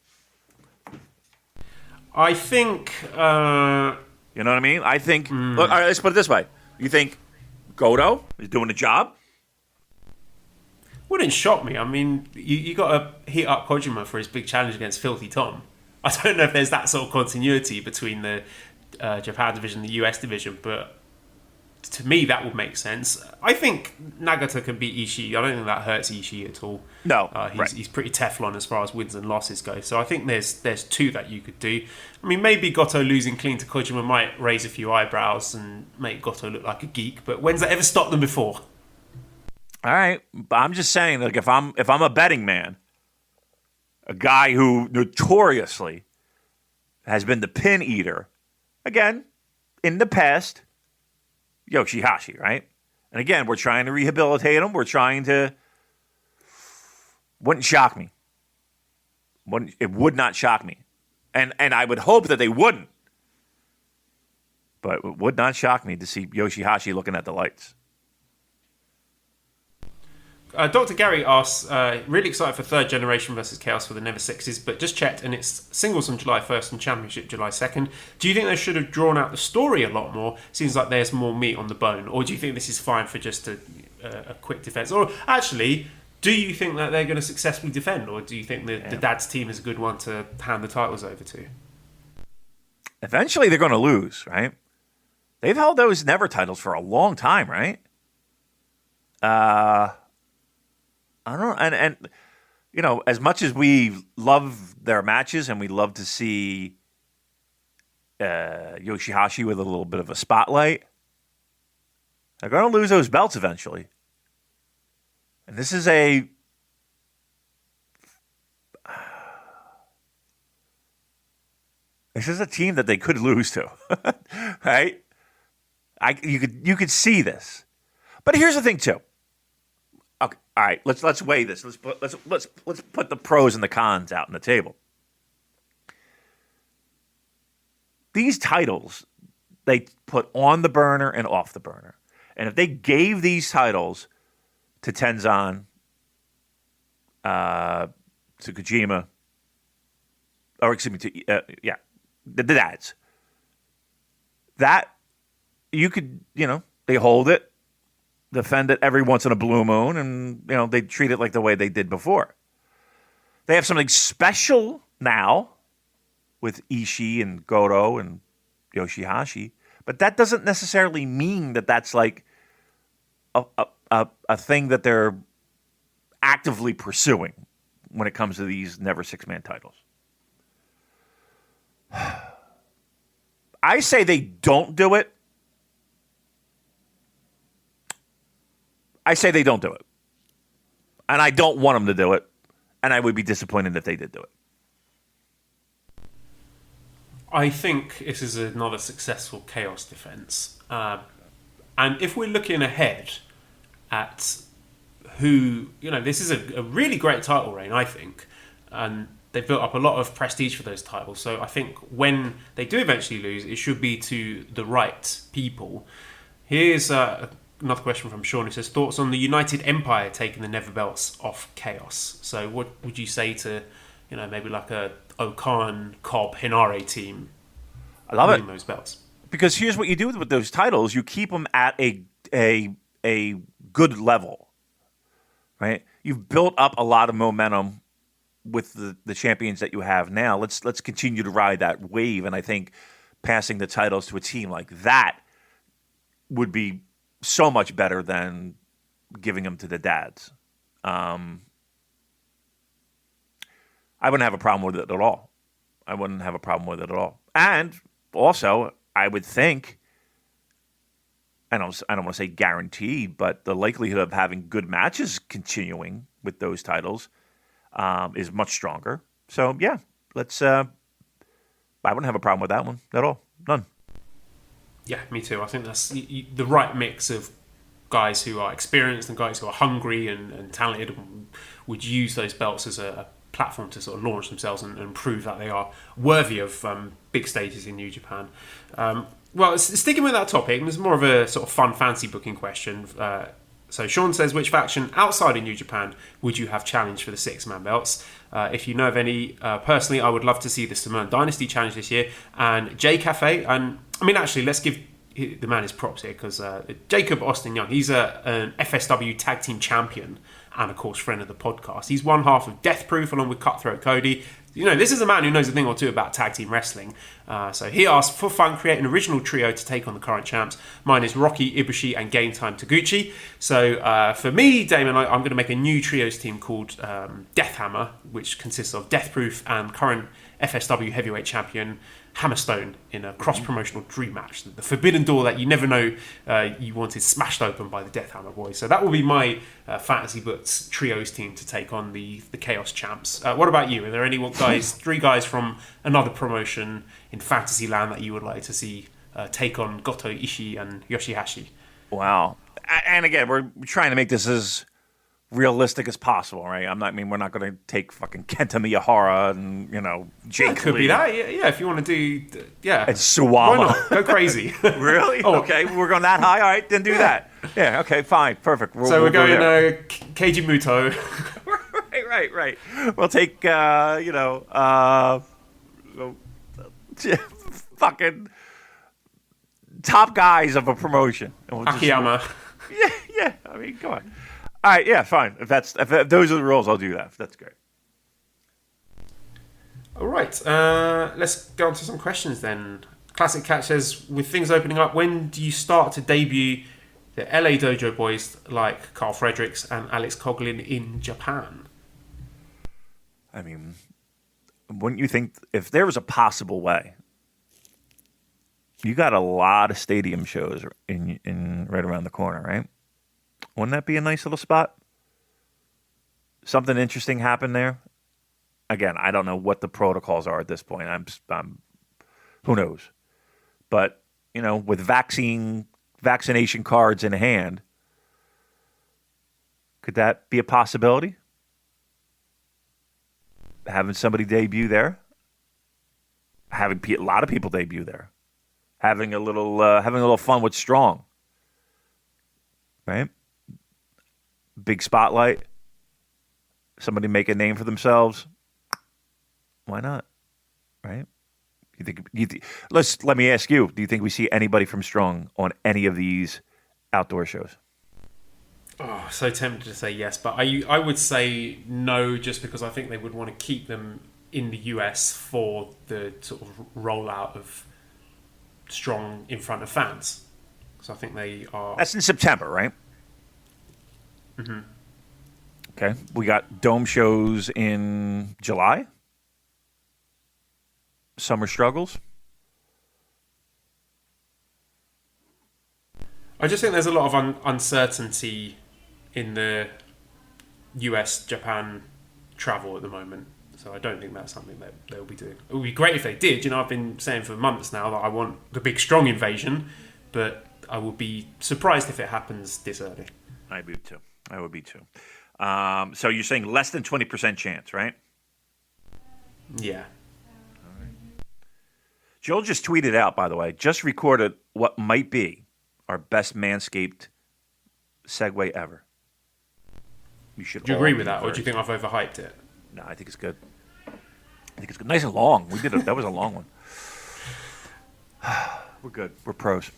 I think. You know what I mean? I think. Look, all right, let's put it this way. You think Goto is doing the job? Wouldn't shock me. I mean, you got to heat up Kojima for his big challenge against Filthy Tom. I don't know if there's that sort of continuity between the Japan division and the US division, but to me, that would make sense. I think Nagata can beat Ishii. I don't think that hurts Ishii at all. No, he's pretty Teflon as far as wins and losses go. So I think there's two that you could do. I mean, maybe Goto losing clean to Kojima might raise a few eyebrows and make Goto look like a geek. But when's that ever stopped them before? All right, but I'm just saying, like, if I'm a betting man, a guy who notoriously has been the pin eater, again, in the past, Yoshi-Hashi, right? And again, we're trying to rehabilitate him. We're trying to... Wouldn't shock me. It would not shock me. And I would hope that they wouldn't. But it would not shock me to see Yoshi-Hashi looking at the lights. Dr. Gary asks, really excited for third generation versus Chaos for the Never Sixes, but just checked and it's singles on July 1st and championship July 2nd. Do you think they should have drawn out the story a lot more? Seems like there's more meat on the bone. Or do you think this is fine for just a quick defense? Or actually, do you think that they're going to successfully defend? Or do you think the dad's team is a good one to hand the titles over to? Eventually they're going to lose, right? They've held those Never titles for a long time, right? I don't know, and you know, as much as we love their matches and we love to see Yoshi-Hashi with a little bit of a spotlight, they're going to lose those belts eventually. And this is a team that they could lose to, right? You could see this, but here's the thing too. Okay, all right, let's weigh this. Let's put the pros and the cons out on the table. These titles they put on the burner and off the burner, and if they gave these titles to Tenzan, to Kojima, or excuse me, to the dads, that you could, they hold it. Defend it every once in a blue moon, and they treat it like the way they did before. They have something special now with Ishii and Goto and Yoshi-Hashi, but that doesn't necessarily mean that that's like a thing that they're actively pursuing when it comes to these Never Six-Man titles. I say they don't do it. I say they don't do it. And I don't want them to do it. And I would be disappointed if they did do it. I think this is another successful Chaos defense. And if we're looking ahead at who, this is a really great title reign, I think. And they've built up a lot of prestige for those titles. So I think when they do eventually lose, it should be to the right people. Here's another question from Sean who says, thoughts on the United Empire taking the Never belts off Chaos? So what would you say to, maybe like a Okan, Cobb, Hinare team? I love it. Those belts. Because here's what you do with those titles. You keep them at a good level, right? You've built up a lot of momentum with the champions that you have now. Let's continue to ride that wave. And I think passing the titles to a team like that would be so much better than giving them to the dads. I wouldn't have a problem with it at all. And also, I would think, I don't want to say guaranteed, but the likelihood of having good matches continuing with those titles is much stronger. So, yeah, I wouldn't have a problem with that one at all. None. Yeah, me too. I think that's the right mix of guys who are experienced and guys who are hungry and talented and would use those belts as a platform to sort of launch themselves and prove that they are worthy of big stages in New Japan. Well, sticking with that topic, there's more of a sort of fun fancy booking question. So Sean says, which faction outside of New Japan would you have challenged for the six-man belts? If you know of any, personally, I would love to see the Samoan Dynasty challenge this year. And J Cafe, and I mean, actually, let's give the man his props here, because Jacob Austin Young, he's an FSW tag team champion and, of course, friend of the podcast. He's one half of Death Proof along with Cutthroat Cody. this is a man who knows a thing or two about tag team wrestling. So he asked, for fun, create an original trio to take on the current champs. Mine is Rocky, Ibushi, and Game Time Taguchi. So for me, Damon, I'm going to make a new trios team called Death Hammer, which consists of Death Proof and current FSW heavyweight champion Hammerstone in a cross-promotional dream match. The forbidden door that you never know you wanted smashed open by the Death Hammer boys. So that will be my Fantasy Books trios team to take on the Chaos champs. What about you? Are there any three guys from another promotion in Fantasyland that you would like to see take on Goto, Ishii, and Yoshi-Hashi? Wow. And again, we're trying to make this as realistic as possible, right? we're not going to take fucking Kenta Miyahara and, Jake Could Lee. be that, yeah, if you want to do, yeah. And Suwama. Why not? Go crazy. Really? Oh. Okay, we're going that high? All right, then do that. Yeah, okay, fine, perfect. We're going Keiji Muto. Right. We'll take, fucking top guys of a promotion. And we'll Akiyama. Yeah, I mean, come on. All right, yeah, fine. If those are the rules, I'll do that. That's great. All right, let's go on to some questions then. Classic Catch says, with things opening up, when do you start to debut the LA Dojo boys like Karl Fredericks and Alex Coughlin in Japan? I mean, wouldn't you think if there was a possible way? You got a lot of stadium shows in right around the corner, right? Wouldn't that be a nice little spot? Something interesting happened there. Again, I don't know what the protocols are at this point. I'm who knows? But, with vaccination cards in hand, could that be a possibility? Having somebody debut there? Having a lot of people debut there. Having a little fun with Strong. Right? Big spotlight. Somebody make a name for themselves. Why not? Right? Let me ask you, do you think we see anybody from Strong on any of these outdoor shows? Oh, so tempted to say yes, but I would say no, just because I think they would want to keep them in the US for the sort of rollout of Strong in front of fans. So I think they are... That's in September, right? Mm-hmm. Okay. We got dome shows in July. Summer struggles. I just think there's a lot of uncertainty in the US-Japan travel at the moment. So I don't think that's something that they'll be doing. It would be great if they did. I've been saying for months now that I want the big Strong invasion, but I would be surprised if it happens this early. I would be too. So you're saying less than 20% chance, right? Yeah. All right. Joel just tweeted out, by the way, just recorded what might be our best Manscaped segue ever. Do you agree with that, or do you think I've overhyped it? No, I think it's good. Nice and long. That was a long one. We're good. We're pros.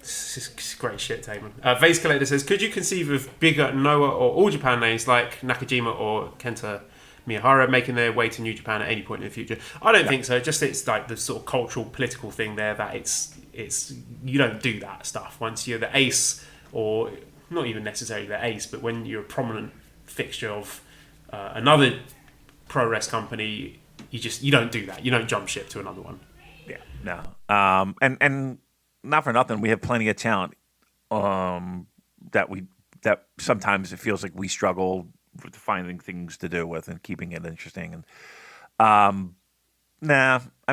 This is great shit, Damon. Vase Collector says, could you conceive of bigger Noah or All Japan names like Nakajima or Kenta Miyahara making their way to New Japan at any point in the future? I don't think so. Just it's like the sort of cultural, political thing there that it's you don't do that stuff once you're the ace, or not even necessarily the ace, but when you're a prominent fixture of another pro wrest company, you don't do that. You don't jump ship to another one. Yeah, no. And not for nothing, we have plenty of talent that sometimes it feels like we struggle with finding things to do with and keeping it interesting. And I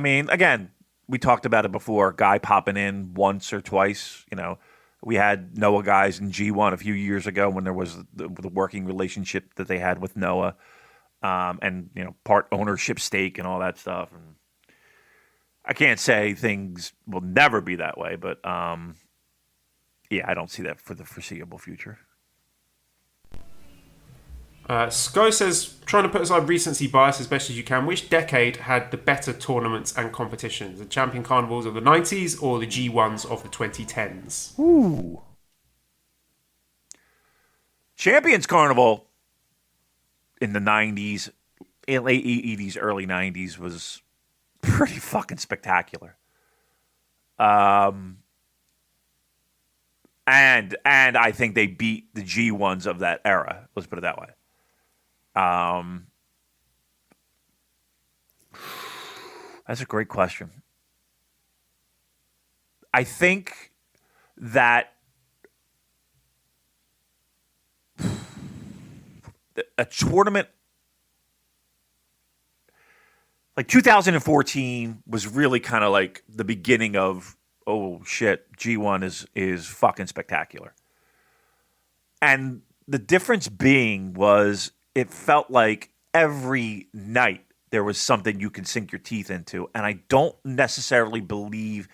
mean, again, we talked about it before. Guy popping in once or twice. We had Noah guys in G1 a few years ago when there was the working relationship that they had with Noah, and part ownership stake and all that stuff. And I can't say things will never be that way, but yeah, I don't see that for the foreseeable future. Sky says, trying to put aside recency bias as best as you can, which decade had the better tournaments and competitions? The Champion Carnivals of the 90s or the G1s of the 2010s? Ooh. Champions Carnival in the 90s in late 80s, early 90s was pretty fucking spectacular. And I think they beat the G1s of that era. Let's put it that way. That's a great question. I think that a tournament like 2014 was really kind of like the beginning of, oh shit, G1 is fucking spectacular. And the difference being was it felt like every night there was something you could sink your teeth into. And I don't necessarily believe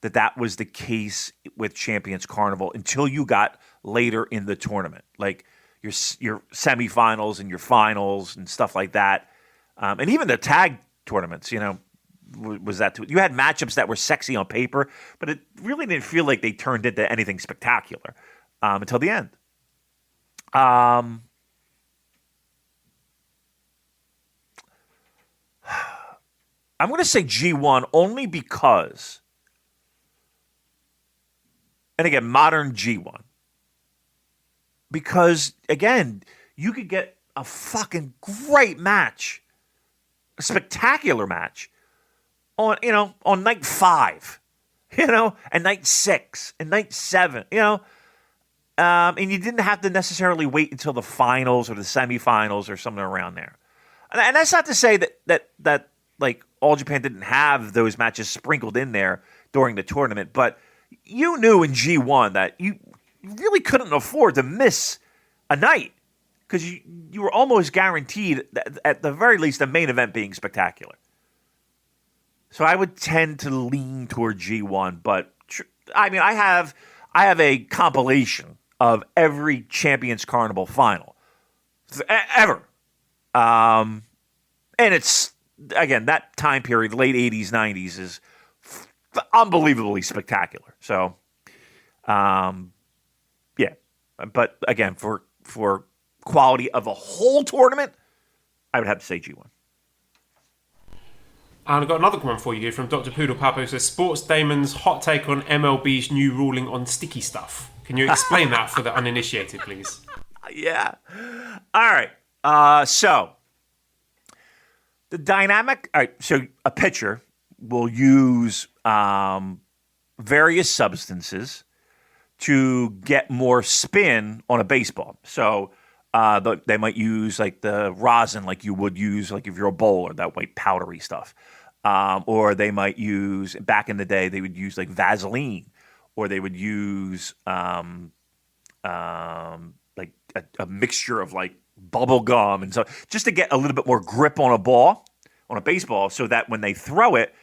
that that was the case with Champions Carnival until you got later in the tournament. Like your semifinals and your finals and stuff like that. And even the tag tournaments, you know, was that too. You had matchups that were sexy on paper, but it really didn't feel like they turned into anything spectacular until the end. I'm going to say G1 only because, and again, modern G1, because, again, you could get a fucking great match, a spectacular match on night 5, and night 6 and night 7, and you didn't have to necessarily wait until the finals or the semifinals or something around there. And that's not to say that like All Japan didn't have those matches sprinkled in there during the tournament, but you knew in G1 that you really couldn't afford to miss a night because you were almost guaranteed that, at the very least, the main event being spectacular. So I would tend to lean toward G1, but I mean, I have a compilation of every Champions Carnival final ever, and it's, again, that time period, late 80s, 90s, is unbelievably spectacular. So, yeah, but again, for quality of a whole tournament, I would have to say G1. And I've got another one for you here from Dr. Poodle Papo. Says, Sports Damon's hot take on MLB's new ruling on sticky stuff. Can you explain that for the uninitiated, please? Yeah. All right. So the dynamic. All right. So a pitcher will use various substances to get more spin on a baseball. So they might use like the rosin, like you would use like if you're a bowler, that white powdery stuff. Or they might use, back in the day, they would use like Vaseline, or they would use like a mixture of like bubble gum and so, just to get a little bit more grip on a baseball, so that when they throw it,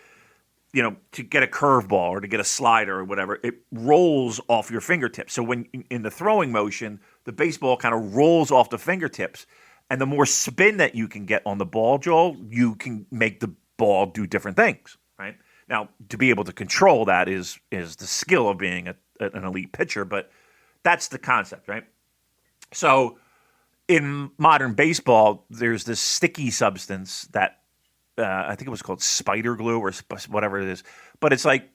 to get a curveball or to get a slider or whatever, it rolls off your fingertips. So when in the throwing motion, the baseball kind of rolls off the fingertips, and the more spin that you can get on the ball, Joel, you can make the ball do different things, right? Now, to be able to control that is the skill of being an elite pitcher, but that's the concept, right? So in modern baseball, there's this sticky substance that I think it was called spider glue or whatever it is, but it's like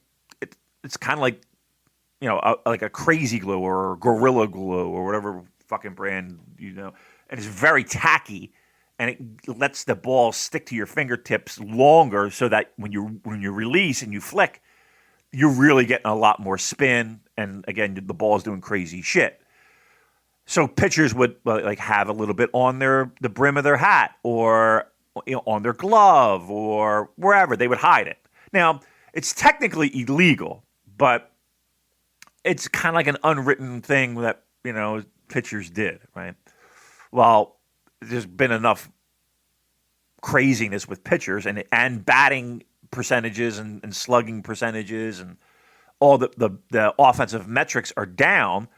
it's kind of like like a crazy glue or gorilla glue or whatever fucking brand, and it's very tacky. And it lets the ball stick to your fingertips longer, so that when you release and you flick, you're really getting a lot more spin. And again, the ball's doing crazy shit. So pitchers would like have a little bit on the brim of their hat, or on their glove, or wherever they would hide it. Now, it's technically illegal, but it's kind of like an unwritten thing that pitchers did, right? Well, there's been enough craziness with pitchers and batting percentages and slugging percentages and all the offensive metrics are down.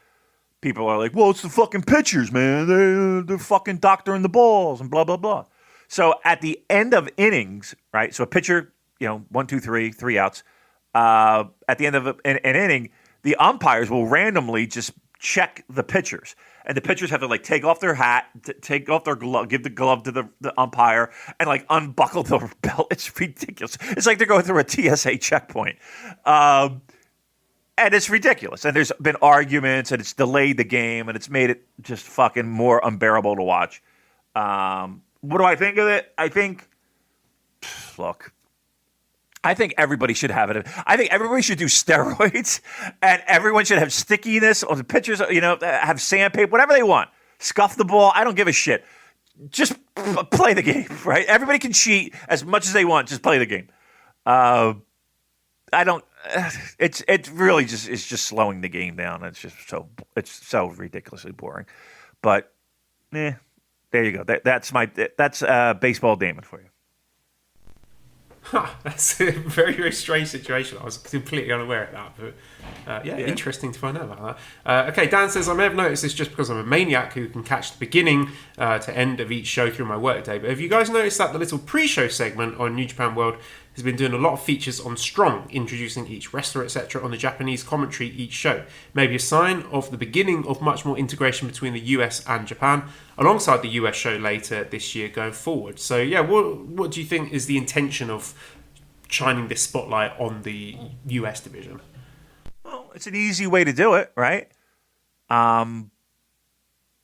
People are like, well, it's the fucking pitchers, man. They're fucking doctoring the balls and blah, blah, blah. So at the end of innings, right? So a pitcher, 1, 2, 3, 3 outs. At the end of an inning, the umpires will randomly just check the pitchers. And the pitchers have to like take off their hat, take off their glove, give the glove to the umpire, and like unbuckle the belt. It's ridiculous. It's like they're going through a TSA checkpoint. And it's ridiculous. And there's been arguments, and it's delayed the game, and it's made it just fucking more unbearable to watch. What do I think of it? I think everybody should have it. I think everybody should do steroids, and everyone should have stickiness on the pitchers, have sandpaper, whatever they want. Scuff the ball. I don't give a shit. Just play the game, right? Everybody can cheat as much as they want. Just play the game. It really just is just slowing the game down. It's so ridiculously boring. But there you go. That's baseball Damon for you. That's a very, very strange situation. I was completely unaware of that. But interesting to find out about that. Okay, Dan says, I may have noticed this just because I'm a maniac who can catch the beginning to end of each show through my workday. But have you guys noticed that the little pre-show segment on New Japan World has been doing a lot of features on Strong, introducing each wrestler, etc., on the Japanese commentary each show? Maybe a sign of the beginning of much more integration between the US and Japan, alongside the US show later this year going forward. So, yeah, what do you think is the intention of shining this spotlight on the US division? Well, it's an easy way to do it, right?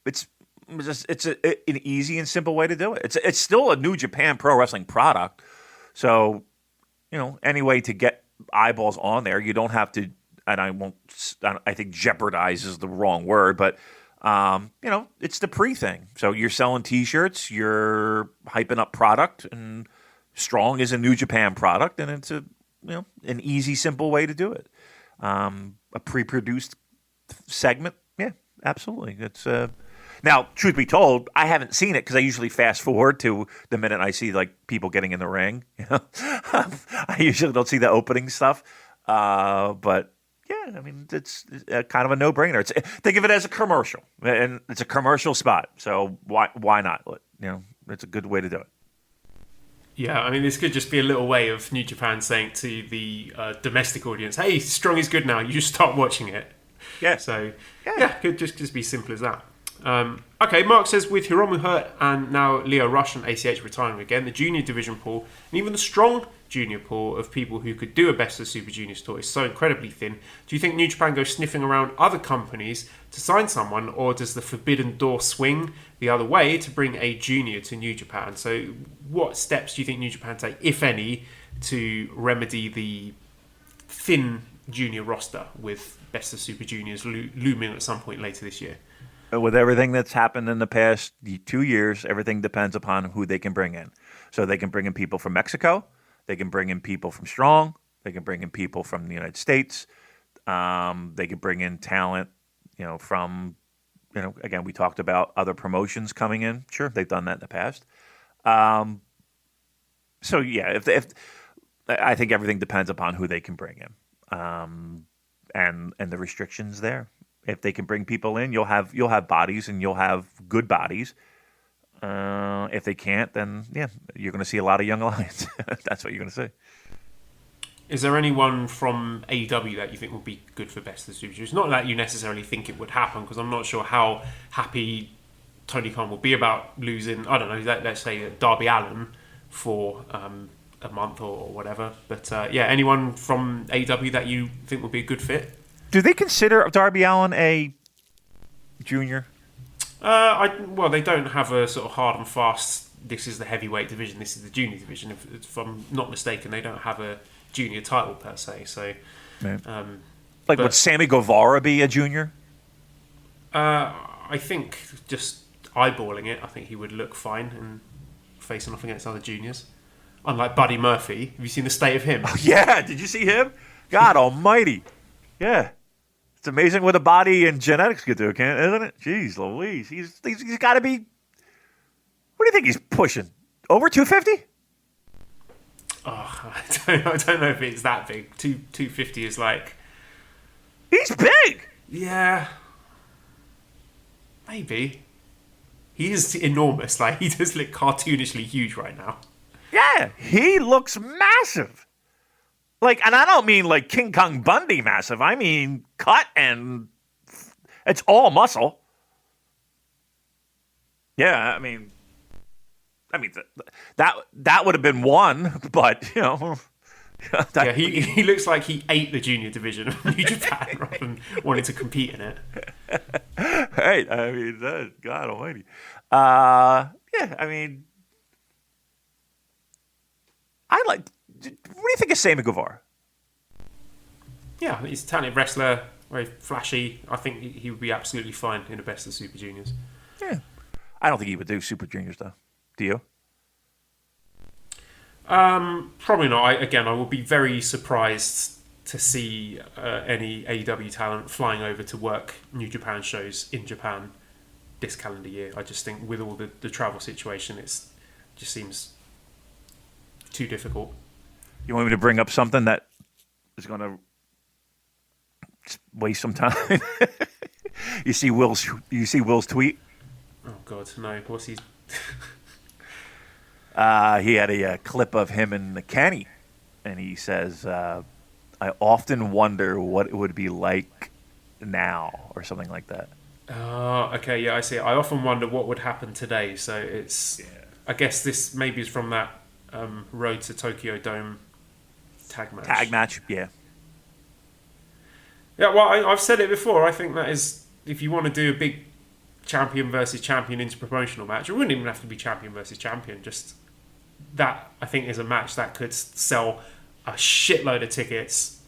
It's an easy and simple way to do it. It's still a New Japan Pro Wrestling product, so any way to get eyeballs on there, you don't have to. And I think jeopardize is the wrong word, but it's the pre thing. So you're selling T-shirts, you're hyping up product, and Strong is a New Japan product, and it's an easy, simple way to do it. A pre-produced segment, yeah, absolutely. It's now, truth be told, I haven't seen it because I usually fast forward to the minute I see like people getting in the ring. I usually don't see the opening stuff, but yeah, I mean it's kind of a no-brainer. Think of it as a commercial, and it's a commercial spot. So why not? It's a good way to do it. Yeah, I mean, this could just be a little way of New Japan saying to the domestic audience, "Hey, Strong is good now. You just start watching it." Yeah. So yeah, could just be simple as that. Okay, Mark says, with Hiromu hurt and now Leo Rush and ACH retiring again, the junior division pool and even the strong junior pool of people who could do a Best of Super Juniors tour is so incredibly thin. Do you think New Japan goes sniffing around other companies to sign someone, or does the forbidden door swing the other way to bring a junior to New Japan? So what steps do you think New Japan take, if any, to remedy the thin junior roster with Best of Super Juniors looming at some point later this year? With everything that's happened in the past 2 years, everything depends upon who they can bring in. So they can bring in people from Mexico. They can bring in people from Strong. They can bring in people from the United States. They can bring in talent, from, again, we talked about other promotions coming in. Sure, they've done that in the past. So, yeah, if I think everything depends upon who they can bring in, and the restrictions there. If they can bring people in, you'll have bodies, and you'll have good bodies. If they can't, then you're going to see a lot of young lions. That's what you're going to see. Is there anyone from AEW that you think would be good for Best of the Super Juniors? Not that you necessarily think it would happen, because I'm not sure how happy Tony Khan will be about losing, I don't know, let's say Darby Allin for a month or whatever. But anyone from AEW that you think would be a good fit? Do they consider Darby Allin a junior? Well, they don't have a sort of hard and fast, this is the heavyweight division, this is the junior division. If I'm not mistaken, they don't have a junior title per se. So, would Sammy Guevara be a junior? I think just eyeballing it, I think he would look fine in facing off against other juniors. Unlike Buddy Murphy. Have you seen the state of him? Oh, yeah, did you see him? God almighty. Yeah. It's amazing what a body and genetics could do, isn't it? Jeez Louise. He's got to be... What do you think he's pushing? Over 250? Oh, I don't know if it's that big. 250 is like... He's big! Yeah. Maybe. He is enormous. Like, he does look cartoonishly huge right now. Yeah, he looks massive. Like, and I don't mean like King Kong Bundy massive. I mean cut and It's all muscle. Yeah, I mean, that would have been one, but you know. Yeah, he looks like he ate the junior division of New Japan rather than wanting to compete in it. Right, I mean, God Almighty. Yeah, I mean, what do you think of Sammy Guevara? Yeah, he's a talented wrestler, very flashy. I think he would be absolutely fine in the best of Super Juniors. Yeah, I don't think he would do Super Juniors though. Do you? Probably not. I will be very surprised to see any AEW talent flying over to work New Japan shows in Japan this calendar year. I just think with all the travel situation, it just seems too difficult. You want me to bring up something that is going to waste some time? You see Will's tweet? Oh God, no! What's he? He had a clip of him and Kenny, and he says, "I often wonder what it would be like now," or something like that. Oh, okay, yeah, I see. I often wonder what would happen today. So it's, I guess this maybe is from that Road to Tokyo Dome tag match. Tag match, yeah. Yeah, well, I've said it before. I think that is, if you want to do a big champion versus champion interpromotional match, it wouldn't even have to be champion versus champion. Just that, I think, is a match that could sell a shitload of tickets.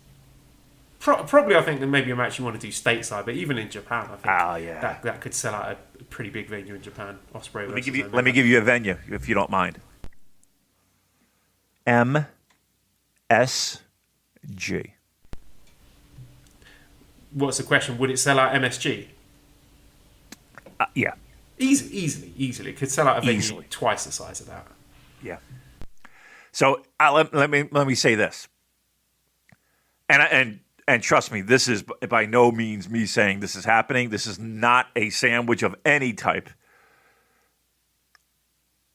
Probably, I think that maybe a match you want to do stateside, but even in Japan, I think that could sell out a pretty big venue in Japan. Ospreay. Let me give you a venue, if you don't mind. MSG. What's the question? Would it sell out MSG? Yeah. Easily. It could sell out a venue twice the size of that. Yeah. So let me say this, and trust me, this is by no means me saying this is happening. This is not a sandwich of any type.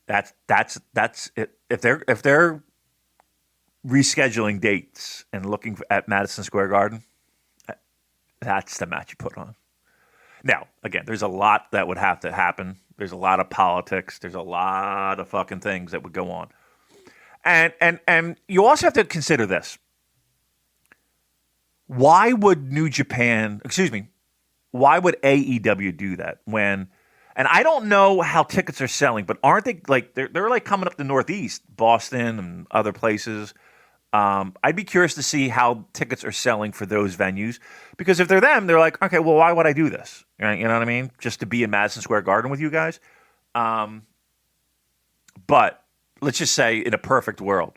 That's it. If they're rescheduling dates and looking at Madison Square Garden, that's the match you put on. Now, again, there's a lot that would have to happen. There's a lot of politics. There's a lot of fucking things that would go on. And you also have to consider this. Why would why would AEW do that when, and I don't know how tickets are selling, but aren't they like, they're like coming up the Northeast, Boston and other places. I'd be curious to see how tickets are selling for those venues, because if they're them, they're like, okay, well, why would I do this? You know what I mean? Just to be in Madison Square Garden with you guys. But let's just say in a perfect world,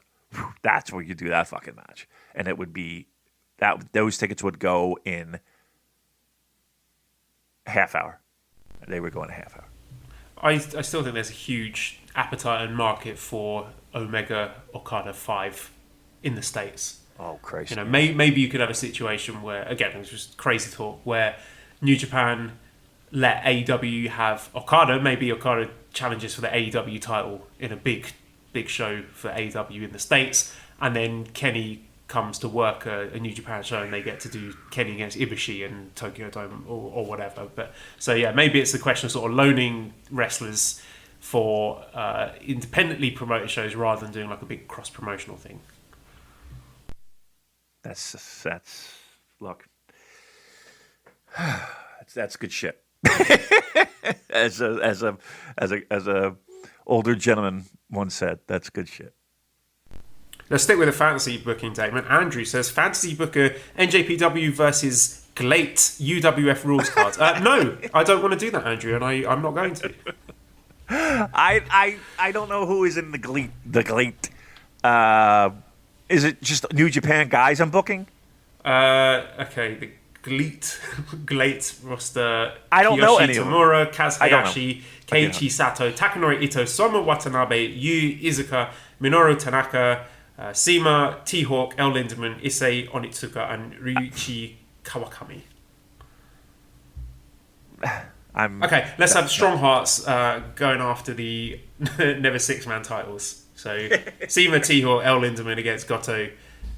that's where you do that fucking match. And it would be that those tickets would go in a half hour. They would go in a half hour. I still think there's a huge appetite and market for Omega Okada 5 in the States. Oh, crazy. You know, maybe you could have a situation where, again, it was just crazy talk, where New Japan let AEW have Okada. Maybe Okada challenges for the AEW title in a big show for AEW in the States, and then Kenny comes to work a New Japan show and they get to do Kenny against Ibushi in Tokyo Dome or whatever. But so yeah, maybe it's the question of sort of loaning wrestlers for independently promoted shows rather than doing like a big cross promotional thing. That's look, that's good shit. as a older gentleman once said, that's good shit. Let's stick with the fantasy booking, Damon. Andrew says, fantasy booker NJPW versus Glate UWF rules cards. No, I don't want to do that, Andrew, and I'm not going to. I don't know who is in the Glate. Is it just New Japan guys I'm booking? Okay, the Glate roster. I don't know any of them. Tamura, Kaz Hayashi, Keiichi Sato, Takanori Ito, Soma Watanabe, Yu Izuka, Minoru Tanaka, Seema, T-Hawk, El Lindemann, Issei Onitsuka, and Ryuichi Kawakami. Okay, let's have Strong Hearts going after the Never Six-Man titles. So Seema, T-Hawk, El Lindemann against Goto,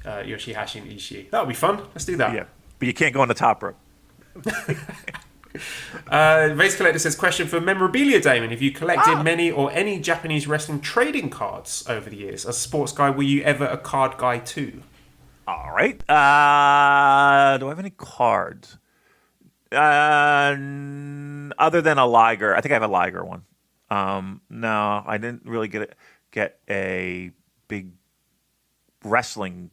Yoshi-Hashi, and Ishii. That would be fun. Let's do that. Yeah, but you can't go on the top rope. Vase Collector says, question for memorabilia, Damon. Have you collected many or any Japanese wrestling trading cards over the years? As a sports guy, were you ever a card guy too? All right. Do I have any cards? Other than a Liger. I think I have a Liger one. No, I didn't really get a big wrestling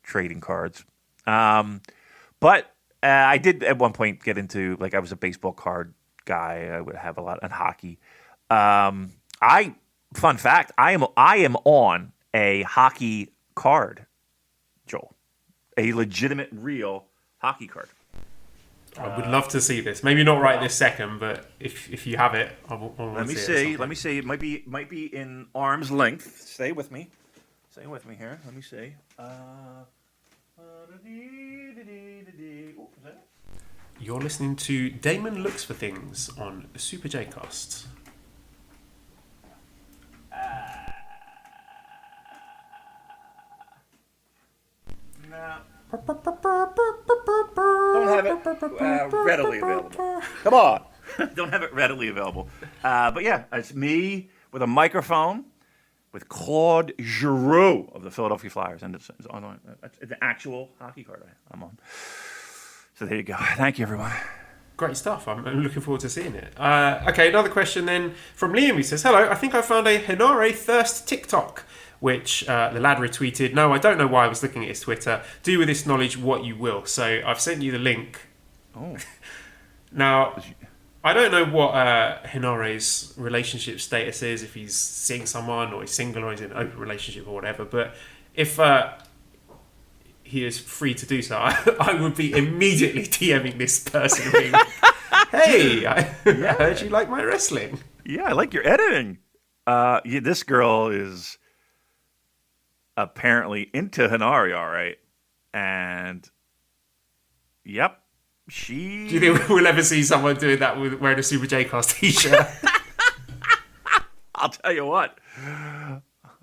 trading cards. But I did at one point get into, like, I was a baseball card guy. I would have a lot on hockey. Fun fact, I am on a hockey card, Joel. A legitimate, real hockey card. I would love to see this. Maybe not right this second, but if you have it, I will Let me see. Let me see. It might be in arm's length. Stay with me. Stay with me here. Let me see. You're listening to Damon Looks for Things on Super J Cast. Don't have it readily available. Come on. Don't have it readily available. But yeah, it's me with a microphone with Claude Giroux of the Philadelphia Flyers. And it's on the actual hockey card I'm on. So there you go. Thank you, everyone. Great stuff. I'm looking forward to seeing it. Okay, another question then from Liam. He says, hello, I think I found a Hinare Thirst TikTok, which the lad retweeted. No, I don't know why I was looking at his Twitter. Do with this knowledge what you will. So I've sent you the link. Oh. Now, I don't know what Hinare's relationship status is, if he's seeing someone or he's single or he's in an open relationship or whatever. But if he is free to do so, I would be immediately DMing this person being, hey, I heard you like my wrestling. Yeah, I like your editing. This girl is apparently into Hinare, all right. And, yep, she... Do you think we'll ever see someone doing that with wearing a Super J-Cast t-shirt? I'll tell you what.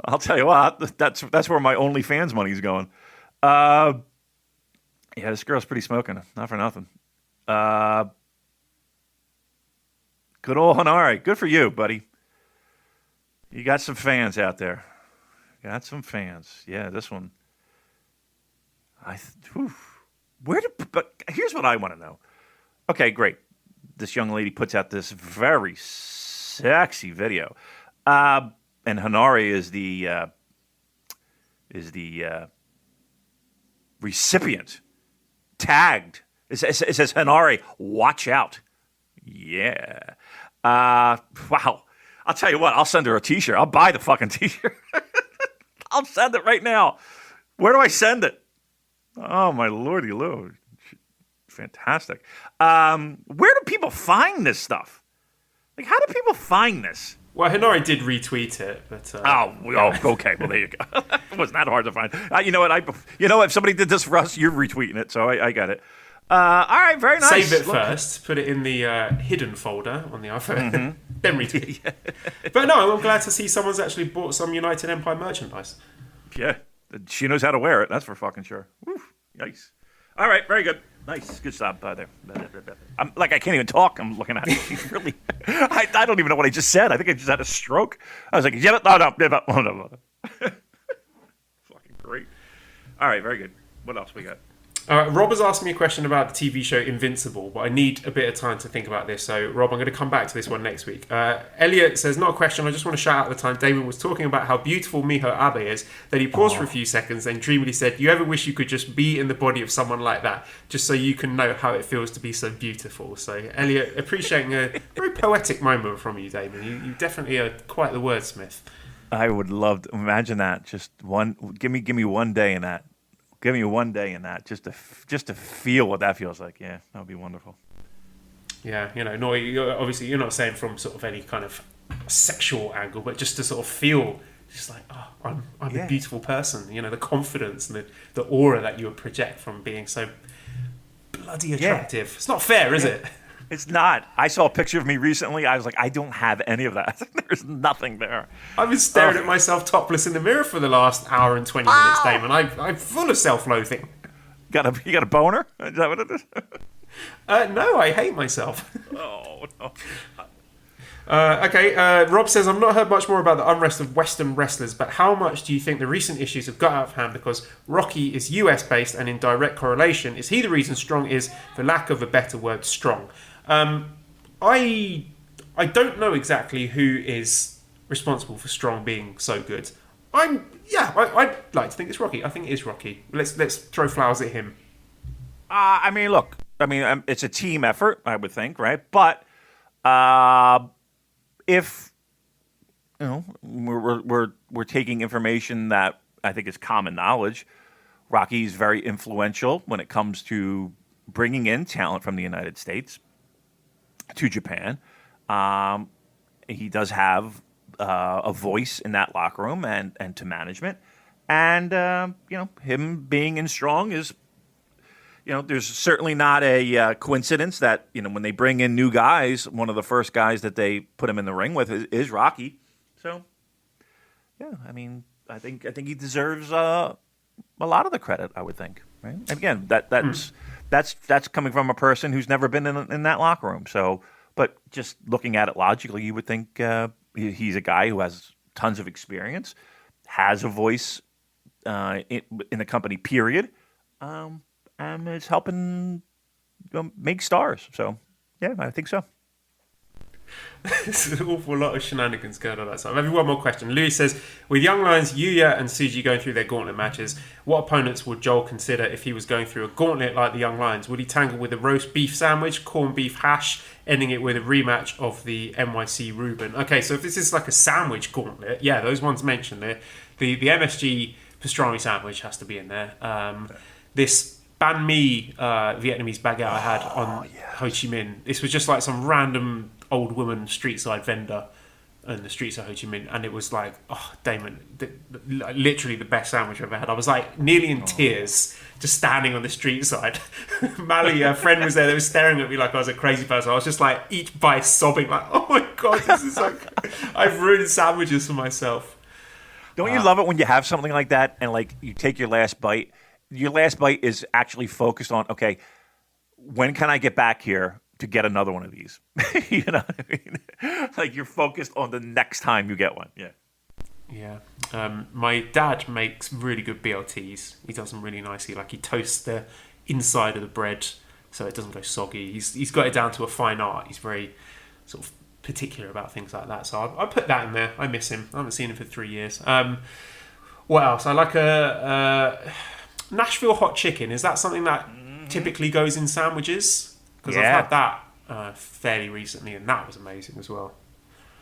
That's where my OnlyFans money's going. Yeah, this girl's pretty smoking. Not for nothing. Good old Hinare. Good for you, buddy. You got some fans out there. Got some fans. Yeah, this one. But here's what I want to know. Okay, great. This young lady puts out this very sexy video. And Hinare is the recipient, tagged. It says Hinare, watch out. Yeah. Wow. I'll tell you what, I'll send her a t-shirt. I'll buy the fucking t-shirt. I'll send it right now. Where do I send it? Oh, my lordy lord. Fantastic. Where do people find this stuff? Like, how do people find this? Well, Hinare did retweet it, but... okay. Well, there you go. It wasn't that hard to find. You know what? If somebody did this for us, you're retweeting it, so I got it. All right, very nice. Save it first. Put it in the hidden folder on the iPhone. Then retweet. Yeah. But no, I'm glad to see someone's actually bought some United Empire merchandise. Yeah, she knows how to wear it. That's for fucking sure. Woo, nice. All right, very good. Nice, good job there. I can't even talk. I'm looking at it. Really, I don't even know what I just said. I think I just had a stroke. I was like, no. Fucking great. All right, very good. What else we got? Rob has asked me a question about the TV show Invincible, but I need a bit of time to think about this. So, Rob, I'm going to come back to this one next week. Elliot says, not a question, I just want to shout out the time Damon was talking about how beautiful Miho Abe is, that he paused for a few seconds and dreamily said, you ever wish you could just be in the body of someone like that, just so you can know how it feels to be so beautiful. So, Elliot, appreciating a very poetic moment from you, Damon. You definitely are quite the wordsmith. I would love to imagine that. Just give me one day in that. Give me one day in that, just to feel what that feels like. Yeah, that would be wonderful. Yeah, obviously you're not saying from sort of any kind of sexual angle, but just to sort of feel, just like, oh, I'm a beautiful person. The confidence and the aura that you would project from being so bloody attractive. Yeah. It's not fair, is it? It's not. I saw a picture of me recently. I was like, I don't have any of that. There's nothing there. I've been staring at myself topless in the mirror for the last hour and 20 minutes, Damon. I'm full of self-loathing. You got a boner? Is that what it is? No, I hate myself. Oh, no. Okay, Rob says, I've not heard much more about the unrest of Western wrestlers, but how much do you think the recent issues have got out of hand because Rocky is US-based and in direct correlation? Is he the reason Strong is, for lack of a better word, strong? I don't know exactly who is responsible for Strong being so good. I'd like to think it's Rocky. I think it is Rocky. Let's throw flowers at him. I mean, look. I mean, it's a team effort, I would think, right? But if you know, we're taking information that I think is common knowledge. Rocky's very influential when it comes to bringing in talent from the United States to Japan. He does have a voice in that locker room and to management, and you know, him being in Strong is. You know, there's certainly not a coincidence that, you know, when they bring in new guys, one of the first guys that they put him in the ring with is Rocky. So, yeah, I mean, I think he deserves a lot of the credit, I would think. Right? And again, that's coming from a person who's never been in that locker room. So, but just looking at it logically, you would think he's a guy who has tons of experience, has a voice in the company, period. And it's helping make stars. So, yeah, I think so. There's an awful lot of shenanigans going on outside. Maybe one more question. Louis says, with Young Lions, Yuya and Suji going through their gauntlet matches, what opponents would Joel consider if he was going through a gauntlet like the Young Lions? Would he tangle with a roast beef sandwich, corned beef hash, ending it with a rematch of the NYC Reuben? Okay, so if this is like a sandwich gauntlet, yeah, those ones mentioned there. The MSG pastrami sandwich has to be in there. This banh mi Vietnamese baguette I had on Ho Chi Minh. This was just like some random old woman street side vendor in the streets of Ho Chi Minh, and it was like, oh, Damon, literally the best sandwich I've ever had. I was like nearly in tears just standing on the street side. Mally, a friend, was there that was staring at me like I was a crazy person. I was just like each bite sobbing like, oh my god, this is like, I've ruined sandwiches for myself. Don't you love it when you have something like that and like you take your last bite? Your last bite is actually focused on, okay, when can I get back here to get another one of these? You know what I mean? Like you're focused on the next time you get one. Yeah. Yeah. My dad makes really good BLTs. He does them really nicely. Like he toasts the inside of the bread so it doesn't go soggy. He's got it down to a fine art. He's very sort of particular about things like that. So I put that in there. I miss him. I haven't seen him for 3 years. What else? I like a Nashville hot chicken. Is that something that typically goes in sandwiches? Because I've had that fairly recently, and that was amazing as well.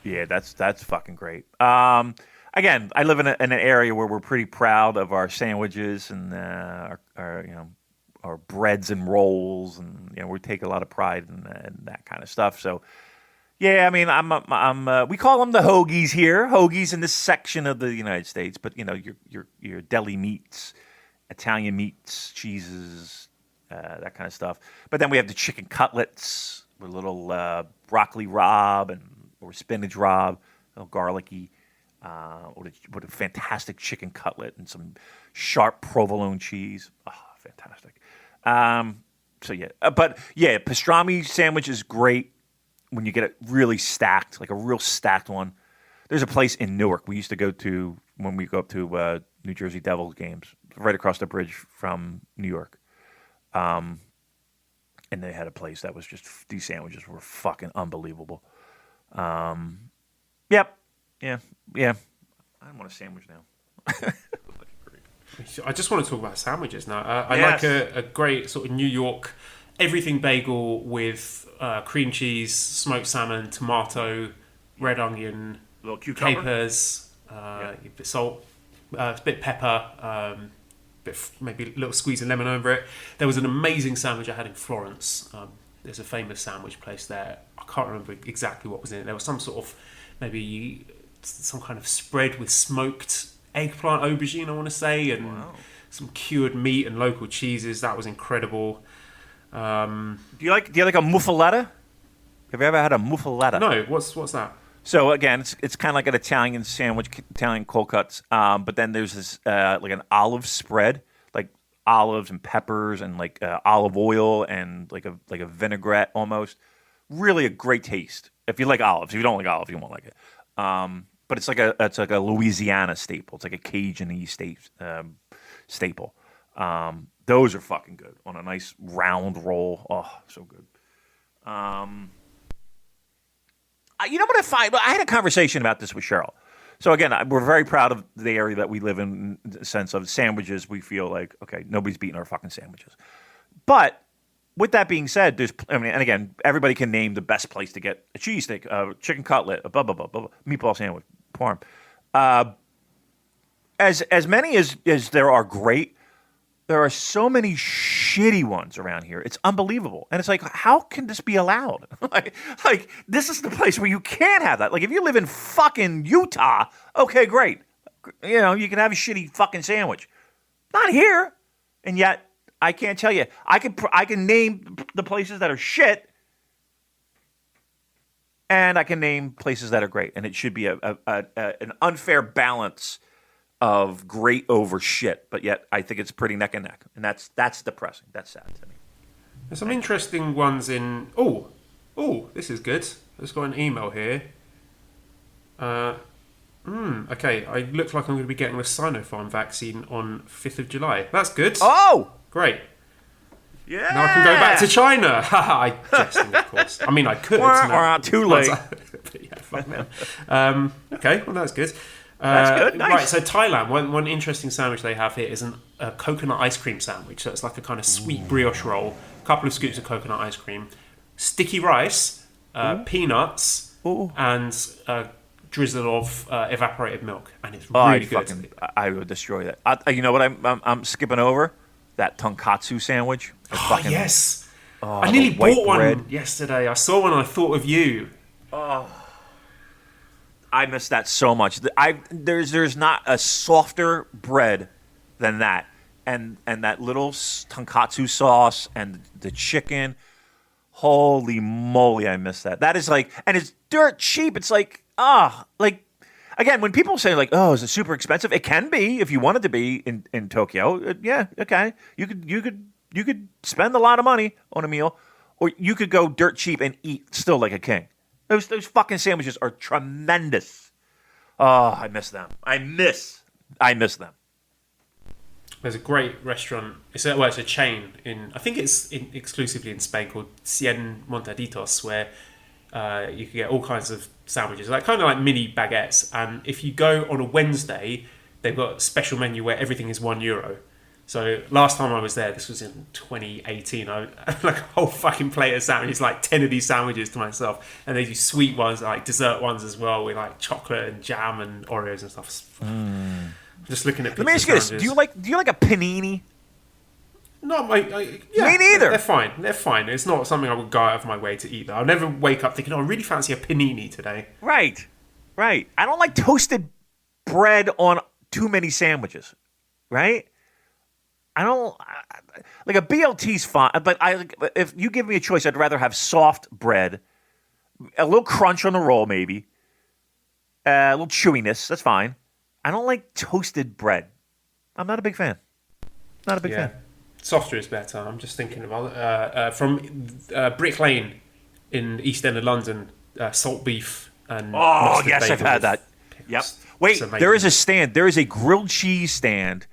Yeah, that's fucking great. Again, I live in an area where we're pretty proud of our sandwiches and our our breads and rolls, and we take a lot of pride in that kind of stuff. So, yeah, I mean, I'm we call them the hoagies here, hoagies in this section of the United States, but your deli meats, Italian meats, cheeses, that kind of stuff. But then we have the chicken cutlets with a little broccoli rabe or spinach rabe, a little garlicky, with a fantastic chicken cutlet and some sharp provolone cheese. Oh, fantastic. Pastrami sandwich is great when you get it really stacked, like a real stacked one. There's a place in Newark we used to go to when we go up to New Jersey Devils games, right across the bridge from New York. And they had a place that was just, these sandwiches were fucking unbelievable. Yep. Yeah. I want a sandwich now. I just want to talk about sandwiches now. I like a great sort of New York everything bagel with cream cheese, smoked salmon, tomato, red onion, little cucumber, capers, a bit salt, a bit pepper, maybe a little squeeze of lemon over it. There was an amazing sandwich I had in Florence. There's a famous sandwich place there. I can't remember exactly what was in it. There was some sort of maybe some kind of spread with smoked eggplant aubergine, I want to say, and some cured meat and local cheeses. That was incredible. Do you like a muffaletta? Have you ever had a muffaletta? No. What's that? So again, it's kind of like an Italian sandwich, Italian cold cuts. But then there's this like an olive spread, like olives and peppers and like olive oil and like a vinaigrette almost. Really a great taste. If you like olives, if you don't like olives, you won't like it. But it's like a Louisiana staple. It's like a Cajun-y staple. Those are fucking good on a nice round roll. Oh, so good. You know what I find? I had a conversation about this with Cheryl. So again, we're very proud of the area that we live in the sense of sandwiches. We feel like, okay, nobody's beating our fucking sandwiches. But with that being said, and again, everybody can name the best place to get a cheesesteak, a chicken cutlet, a blah, blah, blah, blah, meatball sandwich, parm. As many as there are great, there are so many shitty ones around here. It's unbelievable. And it's like, how can this be allowed? like, this is the place where you can't have that. Like, if you live in fucking Utah, okay, great. You know, you can have a shitty fucking sandwich. Not here. And yet, I can't tell you. I can name the places that are shit, and I can name places that are great. And it should be an unfair balance of great over shit, but yet I think it's pretty neck and neck, and that's depressing. That's sad to me. There's some interesting ones in. Oh, this is good. Let's got an email here. Okay, I look like I'm going to be getting the Sinopharm vaccine on 5th of July. That's good. Oh, great. Yeah. Now I can go back to China. I jesting, of course. I mean, I could. Too late. Yeah, fuck man. Okay, well that's good. That's good. Nice. Right, so Thailand, one interesting sandwich they have here is a coconut ice cream sandwich. So it's like a kind of sweet brioche roll, a couple of scoops of coconut ice cream, sticky rice, peanuts, and a drizzle of evaporated milk. And it's really good. I would destroy that. You know what I'm skipping over? That tonkatsu sandwich. Yes. I nearly bought one yesterday. I saw one and I thought of you. Oh. I miss that so much. There's not a softer bread than that, and that little tonkatsu sauce and the chicken. Holy moly, I miss that. That is like, and it's dirt cheap. It's like again, when people say like, oh, is it super expensive? It can be if you want it to be in Tokyo. Yeah, okay. You could spend a lot of money on a meal, or you could go dirt cheap and eat still like a king. Those fucking sandwiches are tremendous. Oh, I miss them. I miss them. There's a great restaurant. It's a chain I think it's exclusively in Spain called Cien Montaditos, where you can get all kinds of sandwiches, like kind of like mini baguettes. And if you go on a Wednesday, they've got a special menu where everything is €1. So last time I was there, this was in 2018, I had like a whole fucking plate of sandwiches, like 10 of these sandwiches to myself. And they do sweet ones, like dessert ones as well, with like chocolate and jam and Oreos and stuff. Just looking at pizza. Let me ask you this: do you like a panini? No, me neither. They're fine. They're fine. It's not something I would go out of my way to eat, though. I'll never wake up thinking, I really fancy a panini today. Right. I don't like toasted bread on too many sandwiches. Right. I don't like a BLT's fine, but if you give me a choice, I'd rather have soft bread, a little crunch on the roll, maybe a little chewiness. That's fine. I don't like toasted bread. I'm not a big fan. Fan. Softer is better. I'm just thinking about from Brick Lane in East End of London, salt beef and yes, I've had that. Yep. Wait, there is a stand. There is a grilled cheese stand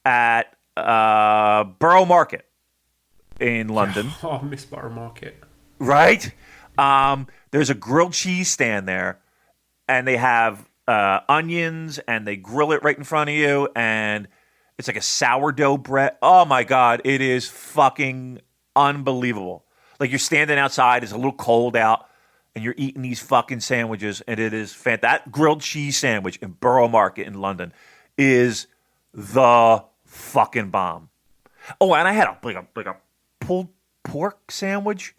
at Borough Market in London. Oh, I miss Borough Market. Right? There's a grilled cheese stand there, and they have onions, and they grill it right in front of you, and it's like a sourdough bread. Oh, my God. It is fucking unbelievable. Like, you're standing outside. It's a little cold out, and you're eating these fucking sandwiches, and it is fantastic. That grilled cheese sandwich in Borough Market in London is the fucking bomb. Oh, and I had a pulled pork sandwich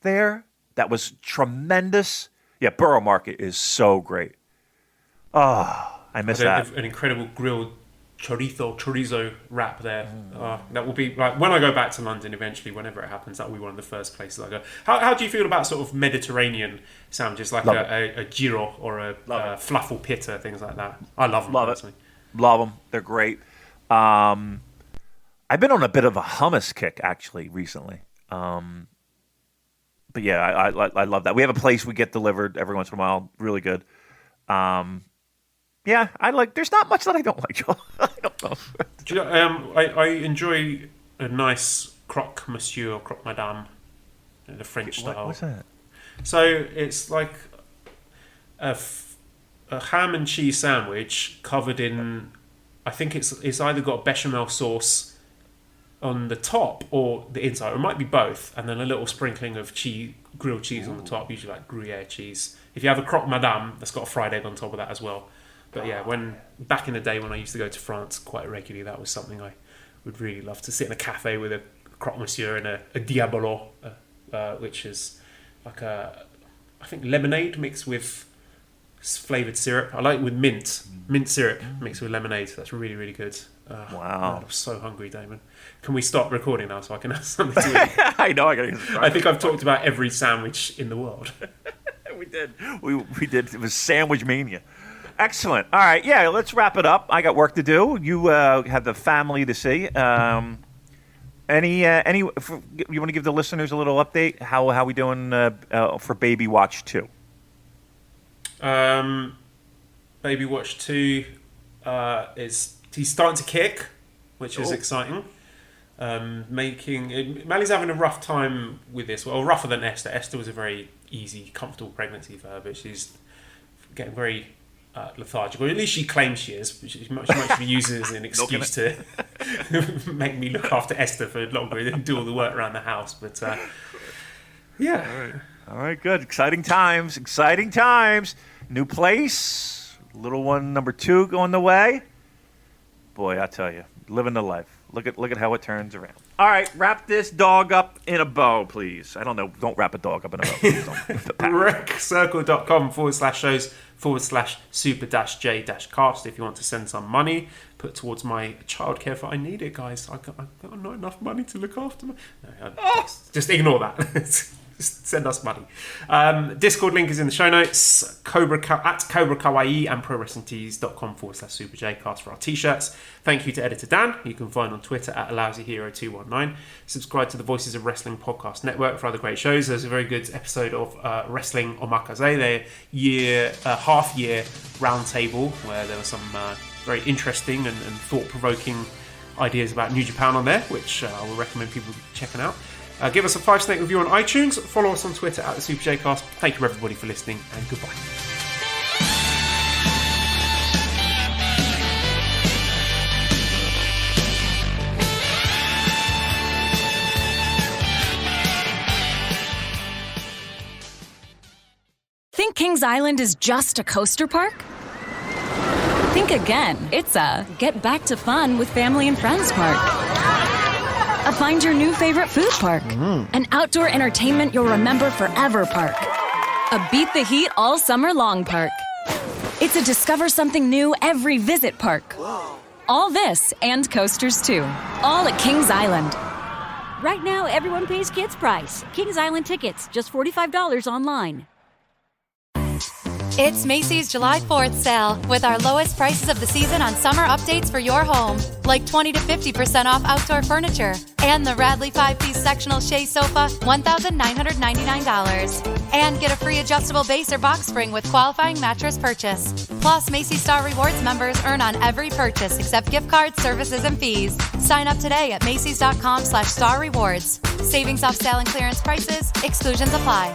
there that was tremendous. Yeah, Borough Market is so great. Oh, I miss that. An incredible grilled chorizo wrap there. That will be like when I go back to London eventually, whenever it happens, that will be one of the first places I go. How do you feel about sort of Mediterranean sandwiches, like a gyro or a falafel pita, things like that? I love them. Love them. They're great. I've been on a bit of a hummus kick actually recently. But yeah, I love that. We have a place we get delivered every once in a while. Really good. Yeah, I like. There's not much that I don't like, Joel. I don't know. Do you know, I enjoy a nice croque monsieur or croque madame in the French style. What's that? So it's like a ham and cheese sandwich covered in, I think it's either got bechamel sauce on the top or the inside, or it might be both, and then a little sprinkling of cheese, grilled cheese on the top, usually like Gruyere cheese. If you have a croque madame, that's got a fried egg on top of that as well. But yeah, back in the day when I used to go to France quite regularly, that was something I would really love to sit in a cafe with a croque monsieur and a diabolo, which is like I think lemonade mixed with flavoured syrup. I like it with mint syrup mixed with lemonade. That's really, really good. Wow. God, I'm so hungry, Damon. Can we stop recording now so I can have something to eat? I know. I think I've talked about every sandwich in the world. We did. We did. It was sandwich mania. Excellent. All right. Yeah, let's wrap it up. I got work to do. You have the family to see. You want to give the listeners a little update? How we doing for Baby Watch 2? Baby Watch 2 he's starting to kick, which is exciting. Mally's having a rough time with this. Well, rougher than Esther. Esther was a very easy, comfortable pregnancy for her, but she's getting very lethargic. Or at least she claims she is. She might use it as an excuse to make me look after Esther for longer and do all the work around the house. But yeah. All right, good. Exciting times. New place. Little one number 2 going the way. Boy, I tell you, living the life. Look at how it turns around. All right, wrap this dog up in a bow, please. I don't know. Don't wrap a dog up in a bow. RecCircle.com/shows/super-j-cast if you want to send some money, put towards my childcare for I need it, guys. I got not enough money to look after me. Just ignore that. Just send us money. Discord link is in the show notes. At Cobra Kawaii and ProWrestlingTees.com/SuperJcast for our t-shirts. Thank you to editor Dan, who you can find on Twitter at AlousyHero219. Subscribe to the Voices of Wrestling podcast network for other great shows. There's a very good episode of Wrestling Omakase, their half-year roundtable, where there were some very interesting and thought-provoking ideas about New Japan on there, which I will recommend people checking out. Give us a 5-snake review on iTunes. Follow us on Twitter at the SuperJcast. Thank you everybody for listening, and goodbye. Think Kings Island is just a coaster park? Think again. It's a get back to fun with family and friends park. A find your new favorite food park. An outdoor entertainment you'll remember forever park. A beat the heat all summer long park. It's a discover something new every visit park. All this and coasters too. All at Kings Island. Right now, everyone pays kids' price. Kings Island tickets, just $45 online. It's Macy's July 4th sale with our lowest prices of the season on summer updates for your home, like 20 to 50% off outdoor furniture and the Radley 5-piece sectional Shea sofa, $1,999. And get a free adjustable base or box spring with qualifying mattress purchase. Plus, Macy's Star Rewards members earn on every purchase except gift cards, services, and fees. Sign up today at Macys.com/Star Rewards. Savings off sale and clearance prices. Exclusions apply.